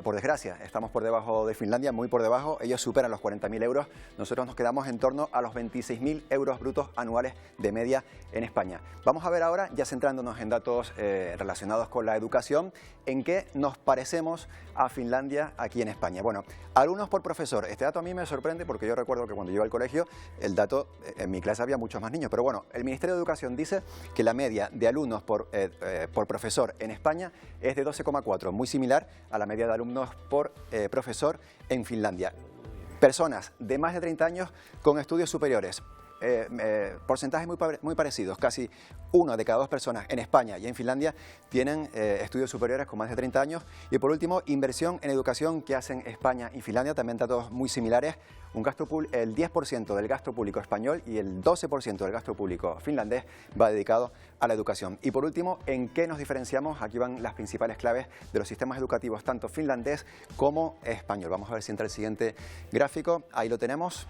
K: Por desgracia, estamos por debajo de Finlandia, muy por debajo. Ellos superan los 40.000 euros. Nosotros nos quedamos en torno a los 26.000 euros brutos anuales de media en España. Vamos a ver ahora, ya centrándonos en datos relacionados con la educación, en qué nos parecemos a Finlandia aquí en España. Bueno, alumnos por profesor. Este dato a mí me sorprende porque yo recuerdo que cuando yo iba al colegio, el dato, en mi clase había muchos más niños. Pero bueno, el Ministerio de Educación dice que la media de alumnos por profesor en España es de 12,4, muy similar a la media de alumnos por profesor en Finlandia. Personas de más de 30 años con estudios superiores. Porcentajes muy parecidos, casi 1 de cada 2 personas en España y en Finlandia tienen estudios superiores con más de 30 años. Y por último, inversión en educación que hacen España y Finlandia, también datos muy similares. El 10% del gasto público español y el 12% del gasto público finlandés va dedicado a la educación. Y por último, ¿en qué nos diferenciamos? Aquí van las principales claves de los sistemas educativos, tanto finlandés como español. Vamos a ver si entra el siguiente gráfico. Ahí lo tenemos.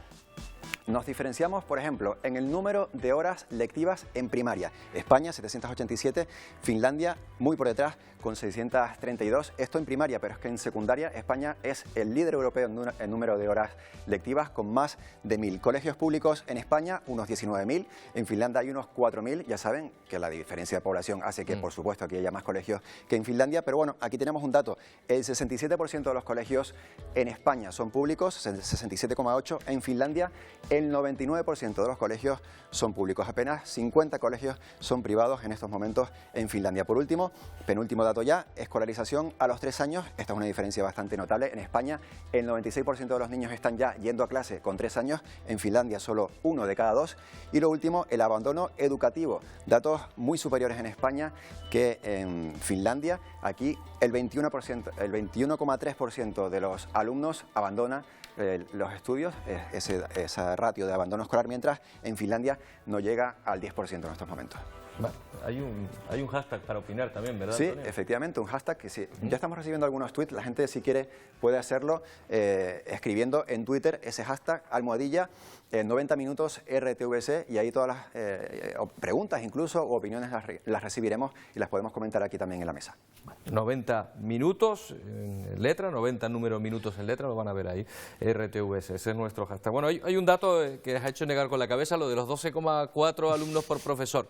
K: Nos diferenciamos, por ejemplo, en el número de horas lectivas en primaria. España, 787, Finlandia, muy por detrás, con 632. Esto en primaria, pero es que en secundaria España es el líder europeo en número de horas lectivas, con más de 1.000. Colegios públicos en España, unos 19.000. En Finlandia hay unos 4.000. Ya saben que la diferencia de población hace que, por supuesto, aquí haya más colegios que en Finlandia. Pero bueno, aquí tenemos un dato. El 67% de los colegios en España son públicos, 67,8%. En Finlandia, el 99% de los colegios son públicos, apenas 50 colegios son privados en estos momentos en Finlandia. Por último, penúltimo dato ya, escolarización a los 3 años, esta es una diferencia bastante notable. En España el 96% de los niños están ya yendo a clase con 3 años, en Finlandia solo 1 de cada 2. Y lo último, el abandono educativo, datos muy superiores en España que en Finlandia. Aquí el 21,3% de los alumnos abandona los estudios, esa ratio de abandono escolar, mientras en Finlandia no llega al 10% en estos momentos.
A: Hay un hashtag para opinar también, ¿verdad,
K: Sí,
A: Antonio?
K: Efectivamente, un hashtag que sí. Ya estamos recibiendo algunos tweets, la gente si quiere puede hacerlo escribiendo en Twitter ese hashtag, almohadilla, 90 minutos RTVC, y ahí todas las preguntas incluso o opiniones las recibiremos y las podemos comentar aquí también en la mesa.
A: 90 minutos en letra, 90 minutos en letra, lo van a ver ahí, RTVS, ese es nuestro hashtag. Bueno, hay un dato que les ha hecho negar con la cabeza, lo de los 12,4 alumnos por profesor.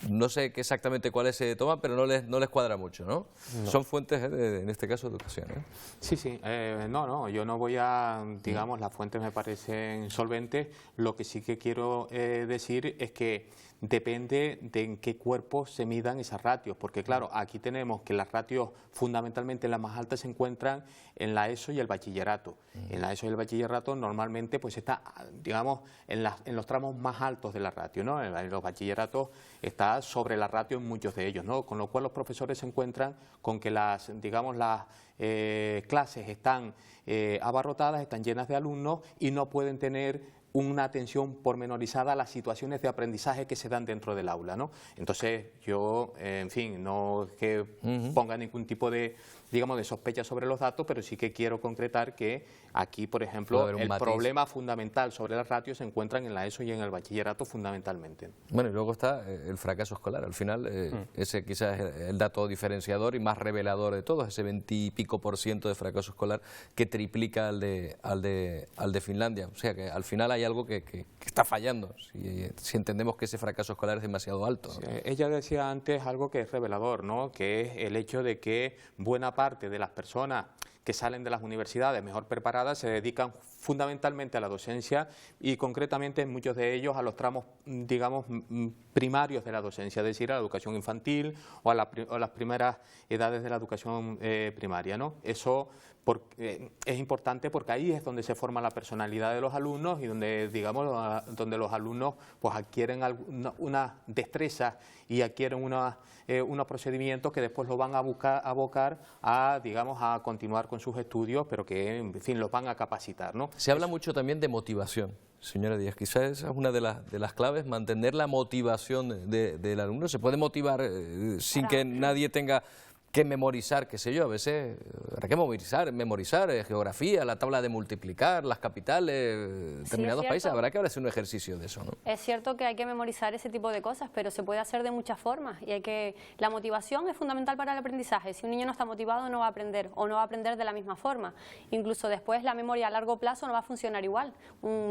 A: No sé exactamente cuáles se toman, pero no les cuadra mucho, ¿no?
J: No.
A: Son fuentes, en este caso, de educación, ¿eh?
J: Sí, no, yo no voy a, digamos, las fuentes me parecen solventes. Lo que sí que quiero decir es que depende de en qué cuerpo se midan esas ratios, porque claro, aquí tenemos que las ratios fundamentalmente las más altas se encuentran en la ESO y el bachillerato. En la ESO y el bachillerato normalmente pues está, digamos, en los tramos más altos de la ratio, ¿no? En los bachilleratos está sobre la ratio en muchos de ellos, ¿no? Con lo cual los profesores se encuentran con que las clases están abarrotadas, están llenas de alumnos y no pueden tener una atención pormenorizada a las situaciones de aprendizaje que se dan dentro del aula, ¿no? Entonces yo, en fin, no es que ponga ningún tipo de, digamos, de sospecha sobre los datos, pero sí que quiero concretar que aquí, por ejemplo, el problema fundamental sobre las ratios se encuentran en la ESO y en el bachillerato fundamentalmente.
A: Bueno, y luego está el fracaso escolar. Al final, ese quizás es el dato diferenciador y más revelador de todos, ese 20 y pico % de fracaso escolar que triplica al de Finlandia. O sea que al final hay algo que está fallando, si entendemos que ese fracaso escolar es demasiado alto, ¿no?
J: Sí, ella decía antes algo que es revelador, ¿no? Que es el hecho de que buena parte de las personas que salen de las universidades mejor preparadas se dedican fundamentalmente a la docencia y concretamente muchos de ellos a los tramos, digamos, primarios de la docencia, es decir, a la educación infantil o a las primeras edades de la educación primaria, ¿no? Eso es importante porque ahí es donde se forma la personalidad de los alumnos y donde, digamos, donde los alumnos pues adquieren una destreza y adquieren unos procedimientos que después los van a abocar a, digamos, a continuar con sus estudios, pero que, en fin, los van a capacitar, ¿no?
A: Se habla mucho también de motivación, señora Díaz. Quizás esa es una de las claves, mantener la motivación del alumno. ¿Se puede motivar sin que nadie tenga que memorizar, qué sé yo? A veces habrá que memorizar geografía, la tabla de multiplicar, las capitales, determinados países. Habrá que hacer un ejercicio de eso, ¿no?
M: Es cierto que hay que memorizar ese tipo de cosas, pero se puede hacer de muchas formas y la motivación es fundamental para el aprendizaje. Si un niño no está motivado no va a aprender o no va a aprender de la misma forma. Incluso después la memoria a largo plazo no va a funcionar igual.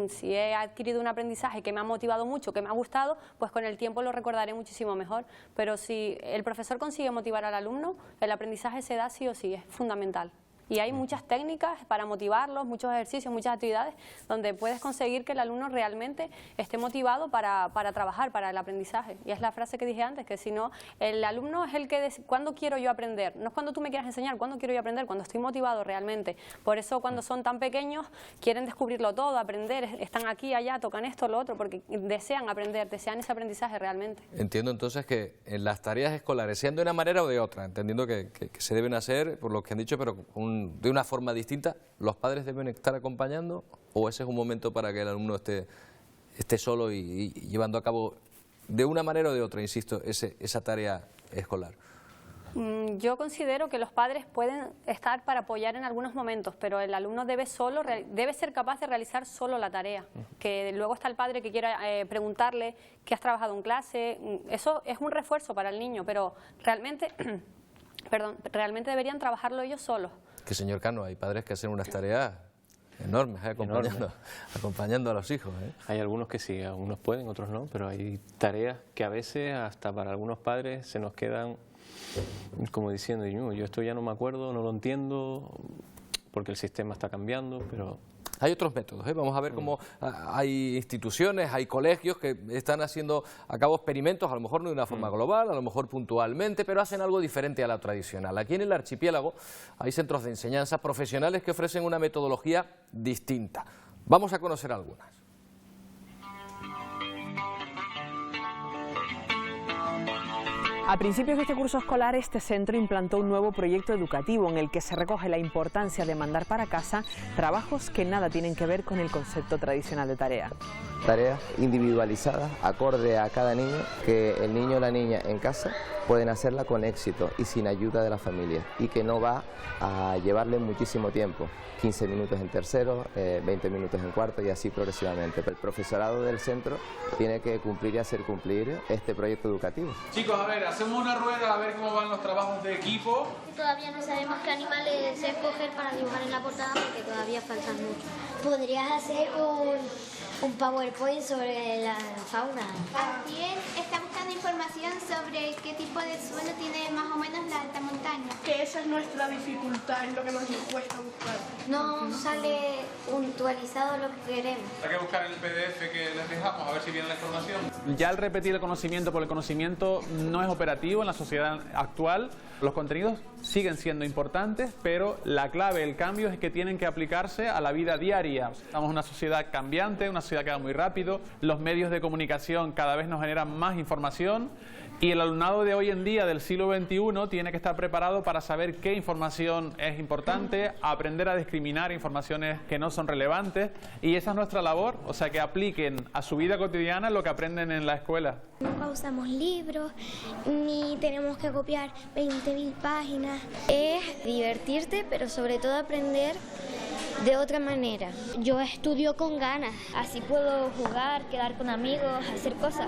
M: Si he adquirido un aprendizaje que me ha motivado mucho, que me ha gustado, pues con el tiempo lo recordaré muchísimo mejor. Pero si el profesor consigue motivar al alumno, el aprendizaje se da sí o sí, es fundamental. Y hay muchas técnicas para motivarlos, muchos ejercicios, muchas actividades donde puedes conseguir que el alumno realmente esté motivado para trabajar, para el aprendizaje. Y es la frase que dije antes, que si no, el alumno es el que dice, ¿cuándo quiero yo aprender? No es cuando tú me quieras enseñar, ¿cuándo quiero yo aprender? Cuando estoy motivado realmente. Por eso cuando son tan pequeños quieren descubrirlo todo, aprender, están aquí, allá, tocan esto, lo otro, porque desean aprender, desean ese aprendizaje realmente.
A: Entiendo entonces que en las tareas escolares, sean de una manera o de otra, entendiendo que se deben hacer, por lo que han dicho, pero de una forma distinta, ¿los padres deben estar acompañando o ese es un momento para que el alumno esté solo y llevando a cabo de una manera o de otra, insisto, esa tarea escolar?
M: Yo considero que los padres pueden estar para apoyar en algunos momentos, pero el alumno debe ser capaz de realizar solo la tarea. Que luego está el padre que quiera preguntarle qué has trabajado en clase. Eso es un refuerzo para el niño, pero realmente, realmente deberían trabajarlo ellos solos.
A: Que, señor Cano, hay padres que hacen unas tareas enormes, acompañando a los hijos.
E: Hay algunos que sí, algunos pueden, otros no, pero hay tareas que a veces hasta para algunos padres se nos quedan como diciendo, yo esto ya no me acuerdo, no lo entiendo, porque el sistema está cambiando, pero...
A: Hay otros métodos, vamos a ver cómo hay instituciones, hay colegios que están haciendo a cabo experimentos, a lo mejor no de una forma global, a lo mejor puntualmente, pero hacen algo diferente a la tradicional. Aquí en el archipiélago hay centros de enseñanza profesionales que ofrecen una metodología distinta. Vamos a conocer algunas.
L: A principios de este curso escolar, este centro implantó un nuevo proyecto educativo en el que se recoge la importancia de mandar para casa trabajos que nada tienen que ver con el concepto tradicional de tarea.
N: Tareas individualizadas, acorde a cada niño, que el niño o la niña en casa pueden hacerla con éxito y sin ayuda de la familia, y que no va a llevarle muchísimo tiempo, 15 minutos en tercero, 20 minutos en cuarto y así progresivamente. El profesorado del centro tiene que cumplir y hacer cumplir este proyecto educativo.
O: Chicos, a ver, hacemos una rueda a ver cómo van los trabajos de equipo.
W: Todavía no sabemos qué animales escoger para dibujar en la portada porque todavía faltan mucho. Podrías hacer un PowerPoint sobre la fauna.
X: También está buscando información sobre qué tipo de suelo tiene más o menos la alta montaña.
Y: Que esa es nuestra dificultad, es lo que nos cuesta buscar.
W: No sale puntualizado lo que queremos.
O: Hay que buscar el PDF que les dejamos a ver si viene la información.
Z: Ya al repetir el conocimiento por el conocimiento no es operativo en la sociedad actual. Los contenidos siguen siendo importantes, pero la clave, el cambio es que tienen que aplicarse a la vida diaria. Estamos en una sociedad cambiante, una sociedad que va muy rápido, los medios de comunicación cada vez nos generan más información y el alumnado de hoy en día del siglo XXI tiene que estar preparado para saber qué información es importante, aprender a discriminar informaciones que no son relevantes, y esa es nuestra labor, o sea, que apliquen a su vida cotidiana lo que aprenden en la escuela.
X: Nunca usamos libros, ni tenemos que copiar 20.000 páginas. Es divertirte, pero sobre todo aprender de otra manera. Yo estudio con ganas, así puedo jugar, quedar con amigos, hacer cosas,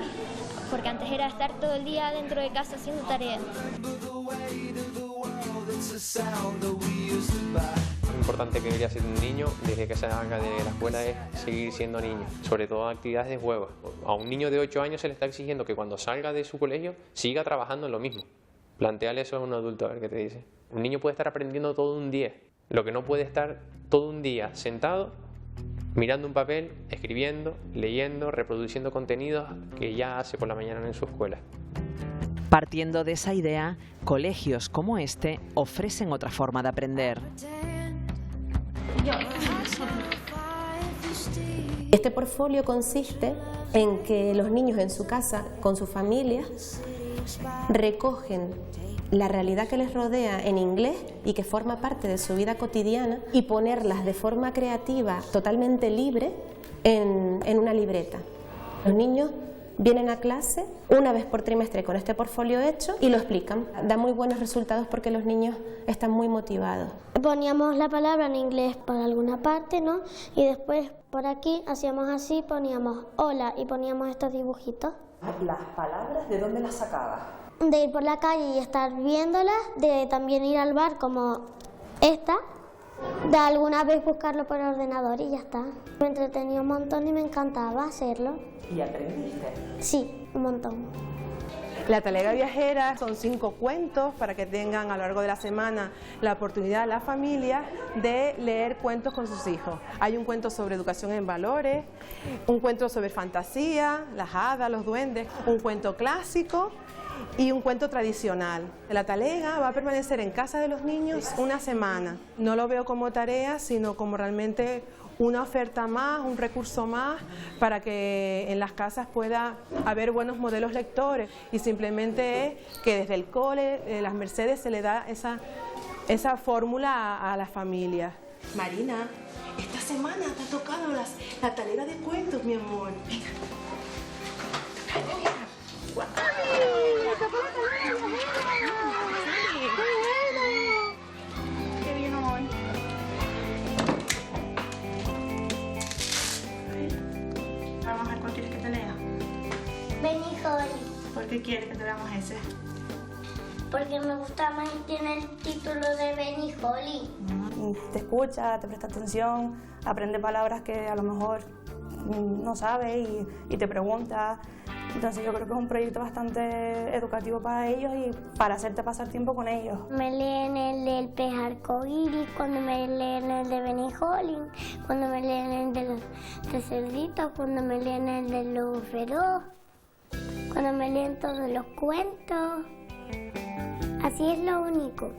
X: porque antes era estar todo el día dentro de casa haciendo tareas.
E: Lo importante que debería ser un niño desde que salga de la escuela es seguir siendo niño, sobre todo actividades de juego. A un niño de 8 años se le está exigiendo que cuando salga de su colegio siga trabajando en lo mismo. Plantéale eso a un adulto a ver qué te dice. Un niño puede estar aprendiendo todo un 10,
B: Lo que no puede estar todo un día sentado mirando un papel, escribiendo, leyendo, reproduciendo contenidos que ya hace por la mañana en su escuela.
L: Partiendo de esa idea, colegios como este ofrecen otra forma de aprender.
C: Este portfolio consiste en que los niños en su casa, con sus familias, recogen la realidad que les rodea en inglés y que forma parte de su vida cotidiana y ponerlas de forma creativa, totalmente libre, en una libreta. Los niños vienen a clase una vez por trimestre con este portfolio hecho y lo explican. Da muy buenos resultados porque los niños están muy motivados.
W: Poníamos la palabra en inglés para alguna parte, ¿no? Y después por aquí hacíamos así, poníamos hola y poníamos estos dibujitos.
P: ¿Las palabras de dónde las sacabas?
W: De ir por la calle y estar viéndolas, de también ir al bar como esta, de alguna vez buscarlo por el ordenador y ya está. Me entretenía un montón y me encantaba hacerlo.
P: ¿Y aprendiste?
W: Sí, un montón.
Q: La talega viajera son 5 cuentos para que tengan a lo largo de la semana la oportunidad la familia de leer cuentos con sus hijos. Hay un cuento sobre educación en valores, un cuento sobre fantasía, las hadas, los duendes, un cuento clásico y un cuento tradicional. La talega va a permanecer en casa de los niños una semana. No lo veo como tarea, sino como realmente una oferta más, un recurso más para que en las casas pueda haber buenos modelos lectores y simplemente es que desde el cole, las Mercedes, se le da esa fórmula a las familias.
Y: Marina, esta semana te ha tocado la talega de cuentos, mi amor. Venga.
W: ¡Qué bien hoy!
Y: Vamos a ver cuál quieres que te lea.
W: Beniholi.
Y: ¿Por qué quieres que te leamos ese?
W: Porque me gusta más y tiene el título de Beniholi.
R: Te escucha, te presta atención, aprende palabras que a lo mejor no sabe y te pregunta. Entonces yo creo que es un proyecto bastante educativo para ellos y para hacerte pasar tiempo con ellos.
W: Me leen el del pez arcoíris, cuando me leen el de Beniholi, cuando me leen el de los cerditos, cuando me leen el de los feroz, cuando me leen todos los cuentos. Así es lo único.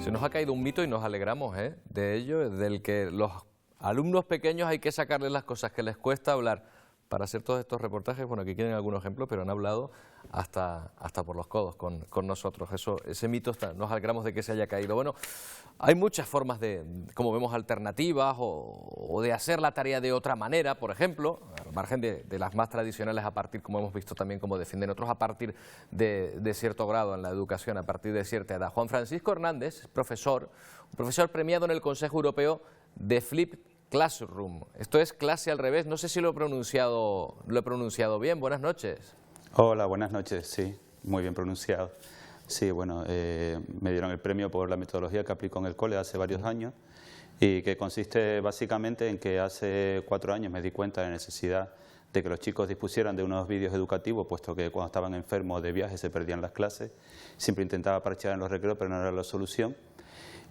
A: Se nos ha caído un mito y nos alegramos de ello, del que los alumnos pequeños hay que sacarles las cosas que les cuesta hablar. Para hacer todos estos reportajes, bueno, aquí quieren algunos ejemplos, pero han hablado hasta por los codos con nosotros. Ese mito nos alegramos de que se haya caído. Bueno, hay muchas formas de, como vemos, alternativas o de hacer la tarea de otra manera, por ejemplo, al margen de las más tradicionales, a partir, como hemos visto también, como defienden otros, a partir de cierto grado en la educación, a partir de cierta edad. Juan Francisco Hernández, un profesor premiado en el Consejo Europeo de Flip Classroom. Esto es clase al revés. No sé si lo he pronunciado bien. Buenas noches.
S: Hola, buenas noches. Sí, muy bien pronunciado. Sí, bueno, me dieron el premio por la metodología que aplico en el cole hace varios años y que consiste básicamente en que hace 4 años me di cuenta de la necesidad de que los chicos dispusieran de unos vídeos educativos, puesto que cuando estaban enfermos de viaje se perdían las clases. Siempre intentaba parchear en los recreos, pero no era la solución.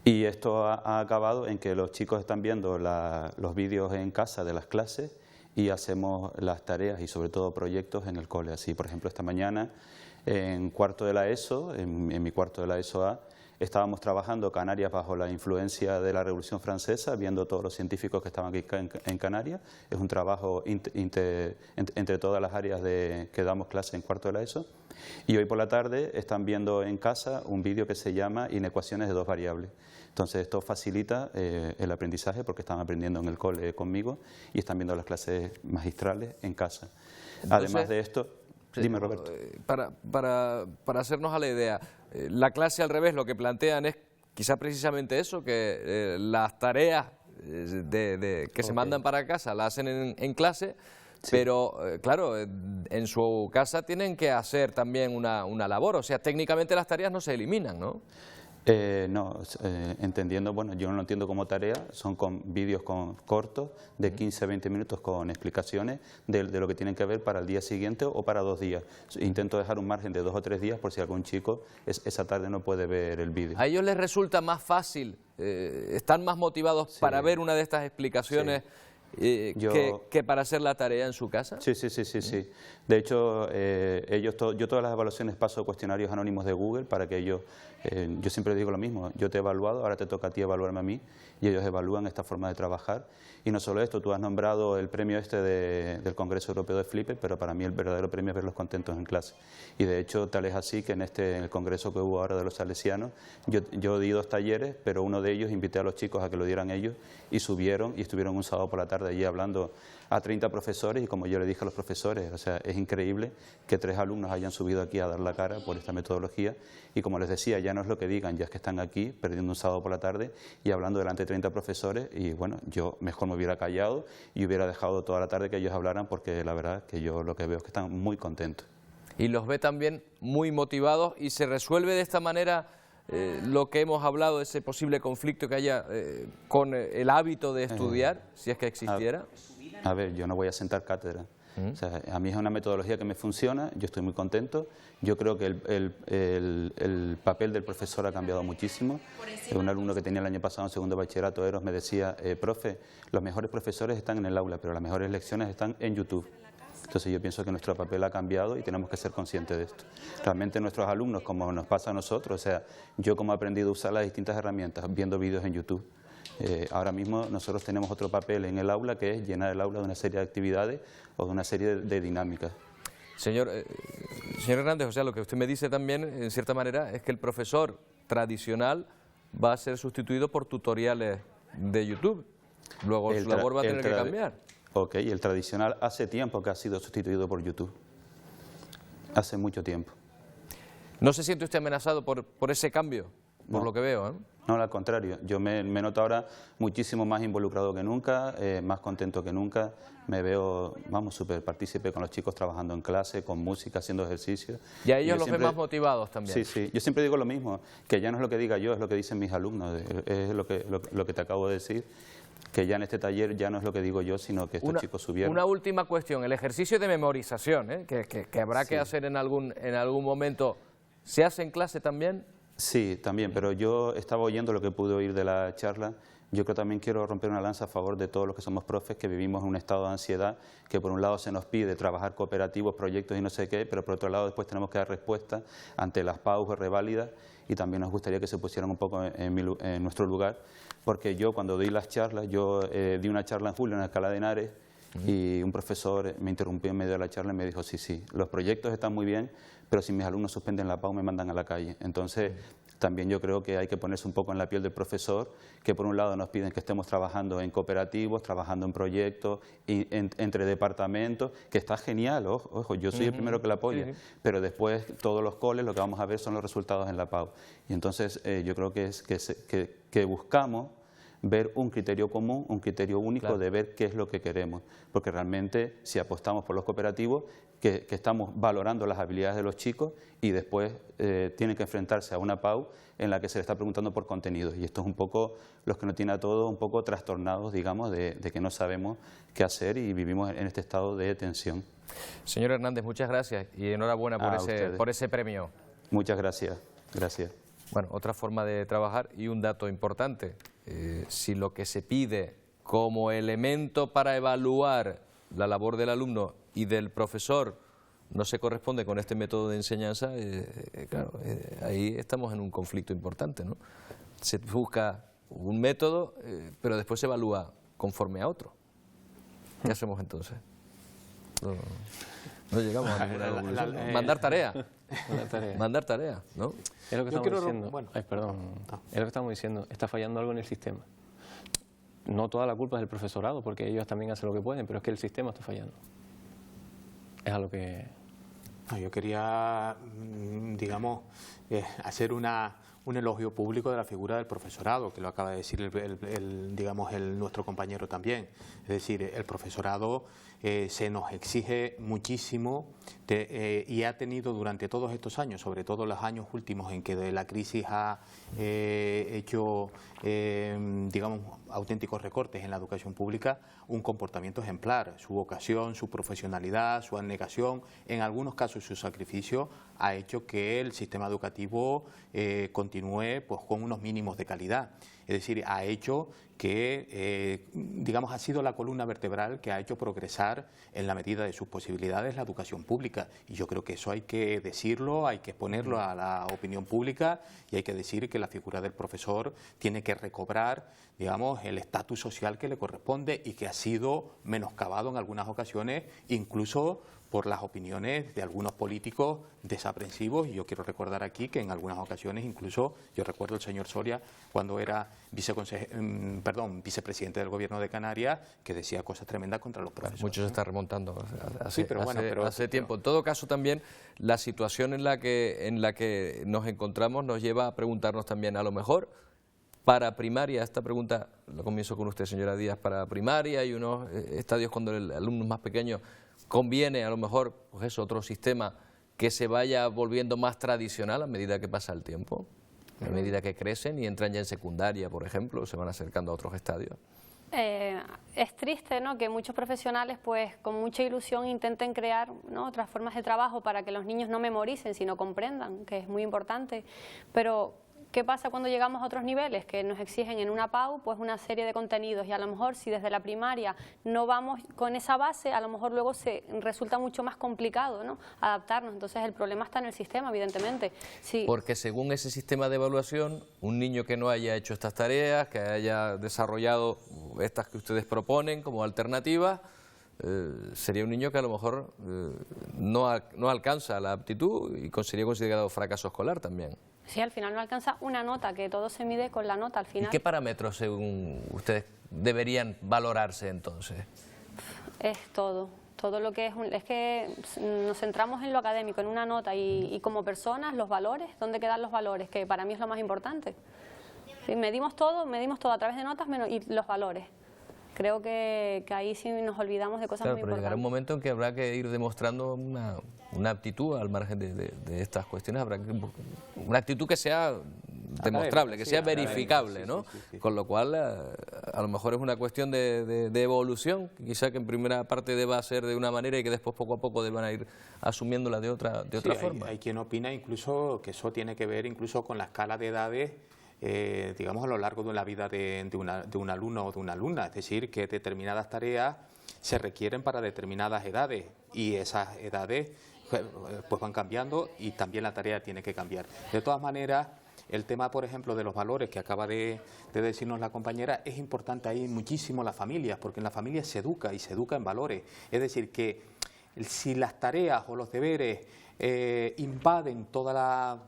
S: Y esto ha acabado en que los chicos están viendo los vídeos en casa de las clases y hacemos las tareas y sobre todo proyectos en el cole. Así, por ejemplo, esta mañana en cuarto de la ESO, en mi cuarto de la ESO A, estábamos trabajando Canarias bajo la influencia de la Revolución Francesa, viendo todos los científicos que estaban aquí en Canarias. Es un trabajo entre todas las áreas que damos clase en cuarto de la ESO. Y hoy por la tarde están viendo en casa un vídeo que se llama Inecuaciones de 2 variables. Entonces esto facilita el aprendizaje porque están aprendiendo en el cole conmigo y están viendo las clases magistrales en casa. Entonces, además de esto, sí, dime Roberto.
A: Para hacernos a la idea, la clase al revés lo que plantean es quizá precisamente eso, que las tareas que se mandan para casa las hacen en clase. Sí. Pero, claro, en su casa tienen que hacer también una labor, o sea, técnicamente las tareas no se eliminan, ¿no?
S: No, entendiendo, bueno, yo no lo entiendo como tarea, son con vídeos cortos de 15 a 20 minutos con explicaciones de lo que tienen que ver para el día siguiente o para 2 días. Intento dejar un margen de 2 o 3 días por si algún chico esa tarde no puede ver el vídeo.
A: ¿A ellos les resulta más fácil, están más motivados para ver una de estas explicaciones que para hacer la tarea en su casa?
S: Sí. De hecho, yo todas las evaluaciones paso cuestionarios anónimos de Google para que ellos, yo siempre digo lo mismo, yo te he evaluado, ahora te toca a ti evaluarme a mí, y ellos evalúan esta forma de trabajar. Y no solo esto, tú has nombrado el premio del Congreso Europeo de Flipper, pero para mí el verdadero premio es verlos contentos en clase. Y de hecho, tal es así que en el Congreso que hubo ahora de los salesianos, yo di 2 talleres, pero uno de ellos invité a los chicos a que lo dieran ellos, y subieron y estuvieron un sábado por la tarde allí hablando a 30 profesores, y como yo le dije a los profesores, o sea, es increíble que 3 alumnos hayan subido aquí a dar la cara por esta metodología, y como les decía, ya no es lo que digan, ya es que están aquí perdiendo un sábado por la tarde y hablando delante de 30 profesores, y bueno, yo mejor me hubiera callado y hubiera dejado toda la tarde que ellos hablaran, porque la verdad que yo lo que veo es que están muy contentos.
A: Y los ve también muy motivados, y se resuelve de esta manera lo que hemos hablado, ese posible conflicto que haya con el hábito de estudiar, si es que existiera.
S: A ver, yo no voy a sentar cátedra. O sea, a mí es una metodología que me funciona, yo estoy muy contento. Yo creo que el papel del profesor ha cambiado muchísimo. Un alumno que tenía el año pasado en segundo bachillerato, Eros, me decía, profe, los mejores profesores están en el aula, pero las mejores lecciones están en YouTube. Entonces yo pienso que nuestro papel ha cambiado y tenemos que ser conscientes de esto. Realmente nuestros alumnos, como nos pasa a nosotros, o sea, yo como he aprendido a usar las distintas herramientas, viendo vídeos en YouTube. Ahora mismo nosotros tenemos otro papel en el aula, que es llenar el aula de una serie de actividades o de una serie de dinámicas.
A: Señor Hernández, o sea, lo que usted me dice también, en cierta manera, es que el profesor tradicional va a ser sustituido por tutoriales de YouTube. Luego su labor va a tener que cambiar.
S: Ok, el tradicional hace tiempo que ha sido sustituido por YouTube. Hace mucho tiempo.
A: ¿No se siente usted amenazado por ese cambio, por lo que veo, ¿eh?
S: No, al contrario, yo me noto ahora muchísimo más involucrado que nunca, más contento que nunca, me veo, vamos, súper partícipe con los chicos trabajando en clase, con música, haciendo ejercicio.
A: ¿Y a ellos los ven más motivados también?
S: Sí, yo siempre digo lo mismo, que ya no es lo que diga yo, es lo que dicen mis alumnos, es lo que te acabo de decir, que ya en este taller ya no es lo que digo yo, sino que estos chicos subieron.
A: Una última cuestión, el ejercicio de memorización, que habrá que hacer en algún momento, ¿se hace en clase también?
S: Sí, también, pero yo estaba oyendo lo que pude oír de la charla. Yo creo que también quiero romper una lanza a favor de todos los que somos profes, que vivimos en un estado de ansiedad, que por un lado se nos pide trabajar cooperativos, proyectos y no sé qué, pero por otro lado después tenemos que dar respuesta ante las pausas reválidas, y también nos gustaría que se pusieran un poco en nuestro lugar, porque yo cuando doy las charlas, di una charla en julio en Alcalá de Henares, y un profesor me interrumpió en medio de la charla y me dijo, sí, los proyectos están muy bien, pero si mis alumnos suspenden la PAU me mandan a la calle. Entonces, también yo creo que hay que ponerse un poco en la piel del profesor, que por un lado nos piden que estemos trabajando en cooperativos, trabajando en proyectos, entre departamentos, que está genial, ojo, yo soy el primero que la apoya, pero después todos los coles lo que vamos a ver son los resultados en la PAU. Y entonces yo creo que buscamos ver un criterio común, un criterio único de ver qué es lo que queremos, porque realmente si apostamos por los cooperativos, que estamos valorando las habilidades de los chicos y después tienen que enfrentarse a una PAU en la que se les está preguntando por contenidos, y esto es un poco los que nos tiene a todos un poco trastornados, digamos, de que no sabemos qué hacer y vivimos en este estado de tensión.
A: Señor Hernández, muchas gracias y enhorabuena por ese premio.
S: Muchas gracias.
A: Bueno, otra forma de trabajar y un dato importante. Si lo que se pide como elemento para evaluar la labor del alumno y del profesor no se corresponde con este método de enseñanza, claro, ahí estamos en un conflicto importante, ¿no? Se busca un método, pero después se evalúa conforme a otro. ¿Qué hacemos entonces? No llegamos a ninguna conclusión. Mandar tarea. Mandar tarea, ¿no?
E: Es lo que estamos diciendo. Es lo que estamos diciendo. Está fallando algo en el sistema. No toda la culpa es del profesorado, porque ellos también hacen lo que pueden, pero es que el sistema está fallando. Es a lo que...
J: Yo quería, digamos, hacer una un elogio público de la figura del profesorado, que lo acaba de decir nuestro compañero también. Es decir, el profesorado se nos exige muchísimo y ha tenido durante todos estos años, sobre todo los años últimos en que la crisis ha hecho, auténticos recortes en la educación pública, un comportamiento ejemplar. Su vocación, su profesionalidad, su abnegación, en algunos casos su sacrificio, ha hecho que el sistema educativo continúe pues, con unos mínimos de calidad. Es decir, ha hecho que, ha sido la columna vertebral que ha hecho progresar en la medida de sus posibilidades la educación pública. Y yo creo que eso hay que decirlo, hay que exponerlo a la opinión pública y hay que decir que la figura del profesor tiene que recobrar, el estatus social que le corresponde y que ha sido menoscabado en algunas ocasiones, incluso por las opiniones de algunos políticos desaprensivos. Y yo quiero recordar aquí que en algunas ocasiones, incluso yo recuerdo el señor Soria cuando era vicepresidente del Gobierno de Canarias, que decía cosas tremendas contra los profesores.
A: Mucho se está remontando hace tiempo. En todo caso, también la situación en la que nos encontramos nos lleva a preguntarnos también, a lo mejor, para primaria, esta pregunta la comienzo con usted, señora Díaz, para primaria y unos estadios cuando el alumno es más pequeño, ¿conviene a lo mejor otro sistema que se vaya volviendo más tradicional a medida que pasa el tiempo? A medida que crecen y entran ya en secundaria, por ejemplo, se van acercando a otros estadios.
M: Es triste, ¿no?, que muchos profesionales pues con mucha ilusión intenten crear, ¿no?, otras formas de trabajo para que los niños no memoricen, sino comprendan, que es muy importante. Pero ¿qué pasa cuando llegamos a otros niveles? Que nos exigen en una PAU pues una serie de contenidos y a lo mejor si desde la primaria no vamos con esa base, a lo mejor luego resulta mucho más complicado, ¿no?, adaptarnos. Entonces el problema está en el sistema, evidentemente. Sí.
A: Porque según ese sistema de evaluación, un niño que no haya hecho estas tareas, que haya desarrollado estas que ustedes proponen como alternativas, sería un niño que a lo mejor no alcanza la aptitud y sería considerado fracaso escolar también.
M: Sí, al final no alcanza una nota, que todo se mide con la nota al final.
A: ¿Y qué parámetros, según ustedes, deberían valorarse entonces?
M: Es todo lo que es que nos centramos en lo académico, en una nota y como personas, los valores, ¿dónde quedan los valores? Que para mí es lo más importante. Sí, medimos todo a través de notas y los valores. Creo que ahí sí nos olvidamos de cosas muy importantes. Pero
A: llegará un momento en que habrá que ir demostrando una aptitud al margen de estas cuestiones, habrá una actitud que sea demostrable, que sea verificable, ¿no? Sí. Con lo cual, a lo mejor es una cuestión de evolución, quizá que en primera parte deba ser de una manera y que después poco a poco deban ir asumiéndula de otra forma.
J: Hay quien opina incluso que eso tiene que ver incluso con la escala de edades, a lo largo de la vida de un alumno o de una alumna, es decir, que determinadas tareas se requieren para determinadas edades y esas edades pues van cambiando y también la tarea tiene que cambiar. De todas maneras, el tema, por ejemplo, de los valores que acaba de decirnos la compañera, es importante ahí muchísimo las familias, porque en las familias se educa y se educa en valores. Es decir, que si las tareas o los deberes invaden toda la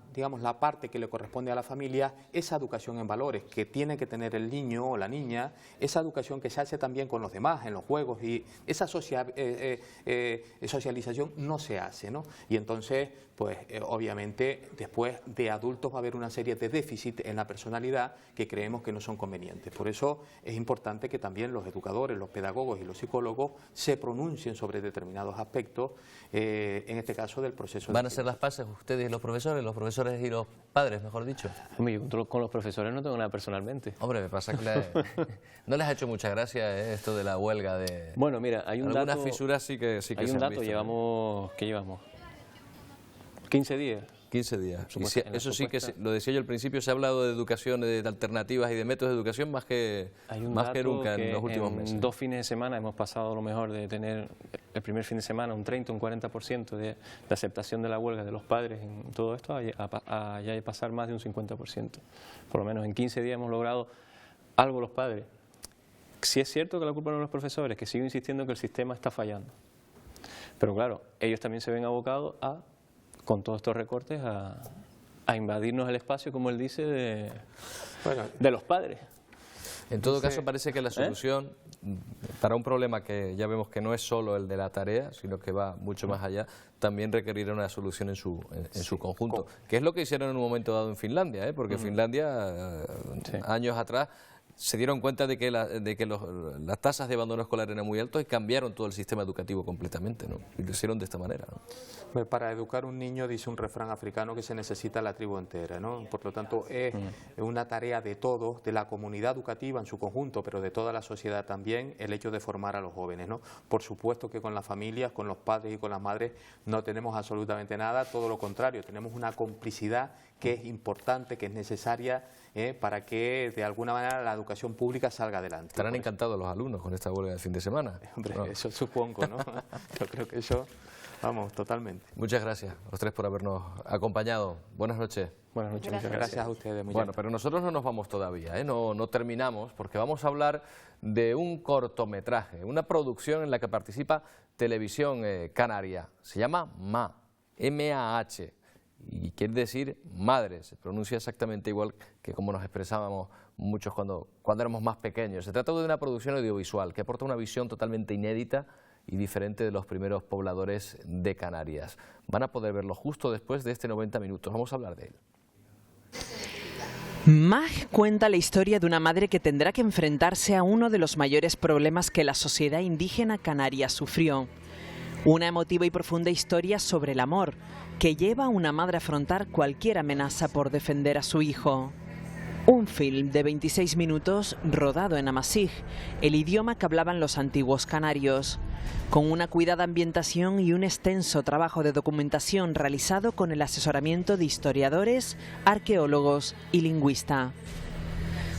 J: parte que le corresponde a la familia, esa educación en valores que tiene que tener el niño o la niña, esa educación que se hace también con los demás en los juegos, y esa socialización no se hace, ¿no? Y entonces, pues obviamente después de adultos va a haber una serie de déficits en la personalidad que creemos que no son convenientes. Por eso es importante que también los educadores, los pedagogos y los psicólogos se pronuncien sobre determinados aspectos, en este caso del proceso.
A: ¿Van a hacer las paces ustedes y los profesores y los padres, mejor dicho?
E: Yo con los profesores no tengo nada personalmente.
A: Hombre, me pasa que no les ha hecho mucha gracia esto de la huelga de...
E: Bueno, mira, hay un
A: algunas
E: dato,
A: fisuras sí que se han visto.
E: ¿Qué llevamos? 15 días.
A: 15 días. Y eso sí que, lo decía yo al principio, se ha hablado de educación, de alternativas y de métodos de educación más que nunca en los últimos meses.
E: En 2 fines de semana hemos pasado a lo mejor de tener el primer fin de semana un 30, un 40% de aceptación de la huelga de los padres en todo esto, a ya pasar más de un 50%. Por lo menos en 15 días hemos logrado algo los padres. Sí es cierto que la culpa no es los profesores, que sigo insistiendo que el sistema está fallando. Pero claro, ellos también se ven abocados con todos estos recortes, a invadirnos el espacio, como él dice, de los padres.
A: En todo caso, parece que la solución para un problema que ya vemos que no es solo el de la tarea, sino que va mucho más allá, también requerirá una solución en su conjunto, que es lo que hicieron en un momento dado en Finlandia, porque Finlandia, años atrás, se dieron cuenta de que, las tasas de abandono escolar eran muy altas y cambiaron todo el sistema educativo completamente, ¿no? Y lo hicieron de esta manera, ¿no?
J: Pues para educar un niño, dice un refrán africano, que se necesita la tribu entera, ¿no? Por lo tanto, es una tarea de todos, de la comunidad educativa en su conjunto, pero de toda la sociedad también, el hecho de formar a los jóvenes, ¿no? Por supuesto que con las familias, con los padres y con las madres no tenemos absolutamente nada, todo lo contrario, tenemos una complicidad que es importante, que es necesaria, para que de alguna manera la educación pública salga adelante.
A: Estarán encantados los alumnos con esta huelga de fin de semana.
J: Hombre,
A: ¿no?
J: Eso supongo, ¿no? Yo creo que eso, vamos, totalmente.
A: Muchas gracias a los tres por habernos acompañado. Buenas noches.
J: Buenas noches. Gracias a ustedes.
A: Bueno, pero nosotros no nos vamos todavía, no terminamos, porque vamos a hablar de un cortometraje, una producción en la que participa Televisión Canaria. Se llama MA, M-A-H. Y quiere decir madre, se pronuncia exactamente igual que como nos expresábamos muchos cuando éramos más pequeños. Se trata de una producción audiovisual que aporta una visión totalmente inédita y diferente de los primeros pobladores de Canarias. Van a poder verlo justo después de este 90 minutos. Vamos a hablar de él.
L: Mag cuenta la historia de una madre que tendrá que enfrentarse a uno de los mayores problemas que la sociedad indígena canaria sufrió. Una emotiva y profunda historia sobre el amor, que lleva a una madre a afrontar cualquier amenaza por defender a su hijo. Un film de 26 minutos rodado en Amasig, el idioma que hablaban los antiguos canarios, con una cuidada ambientación y un extenso trabajo de documentación realizado con el asesoramiento de historiadores, arqueólogos y lingüistas.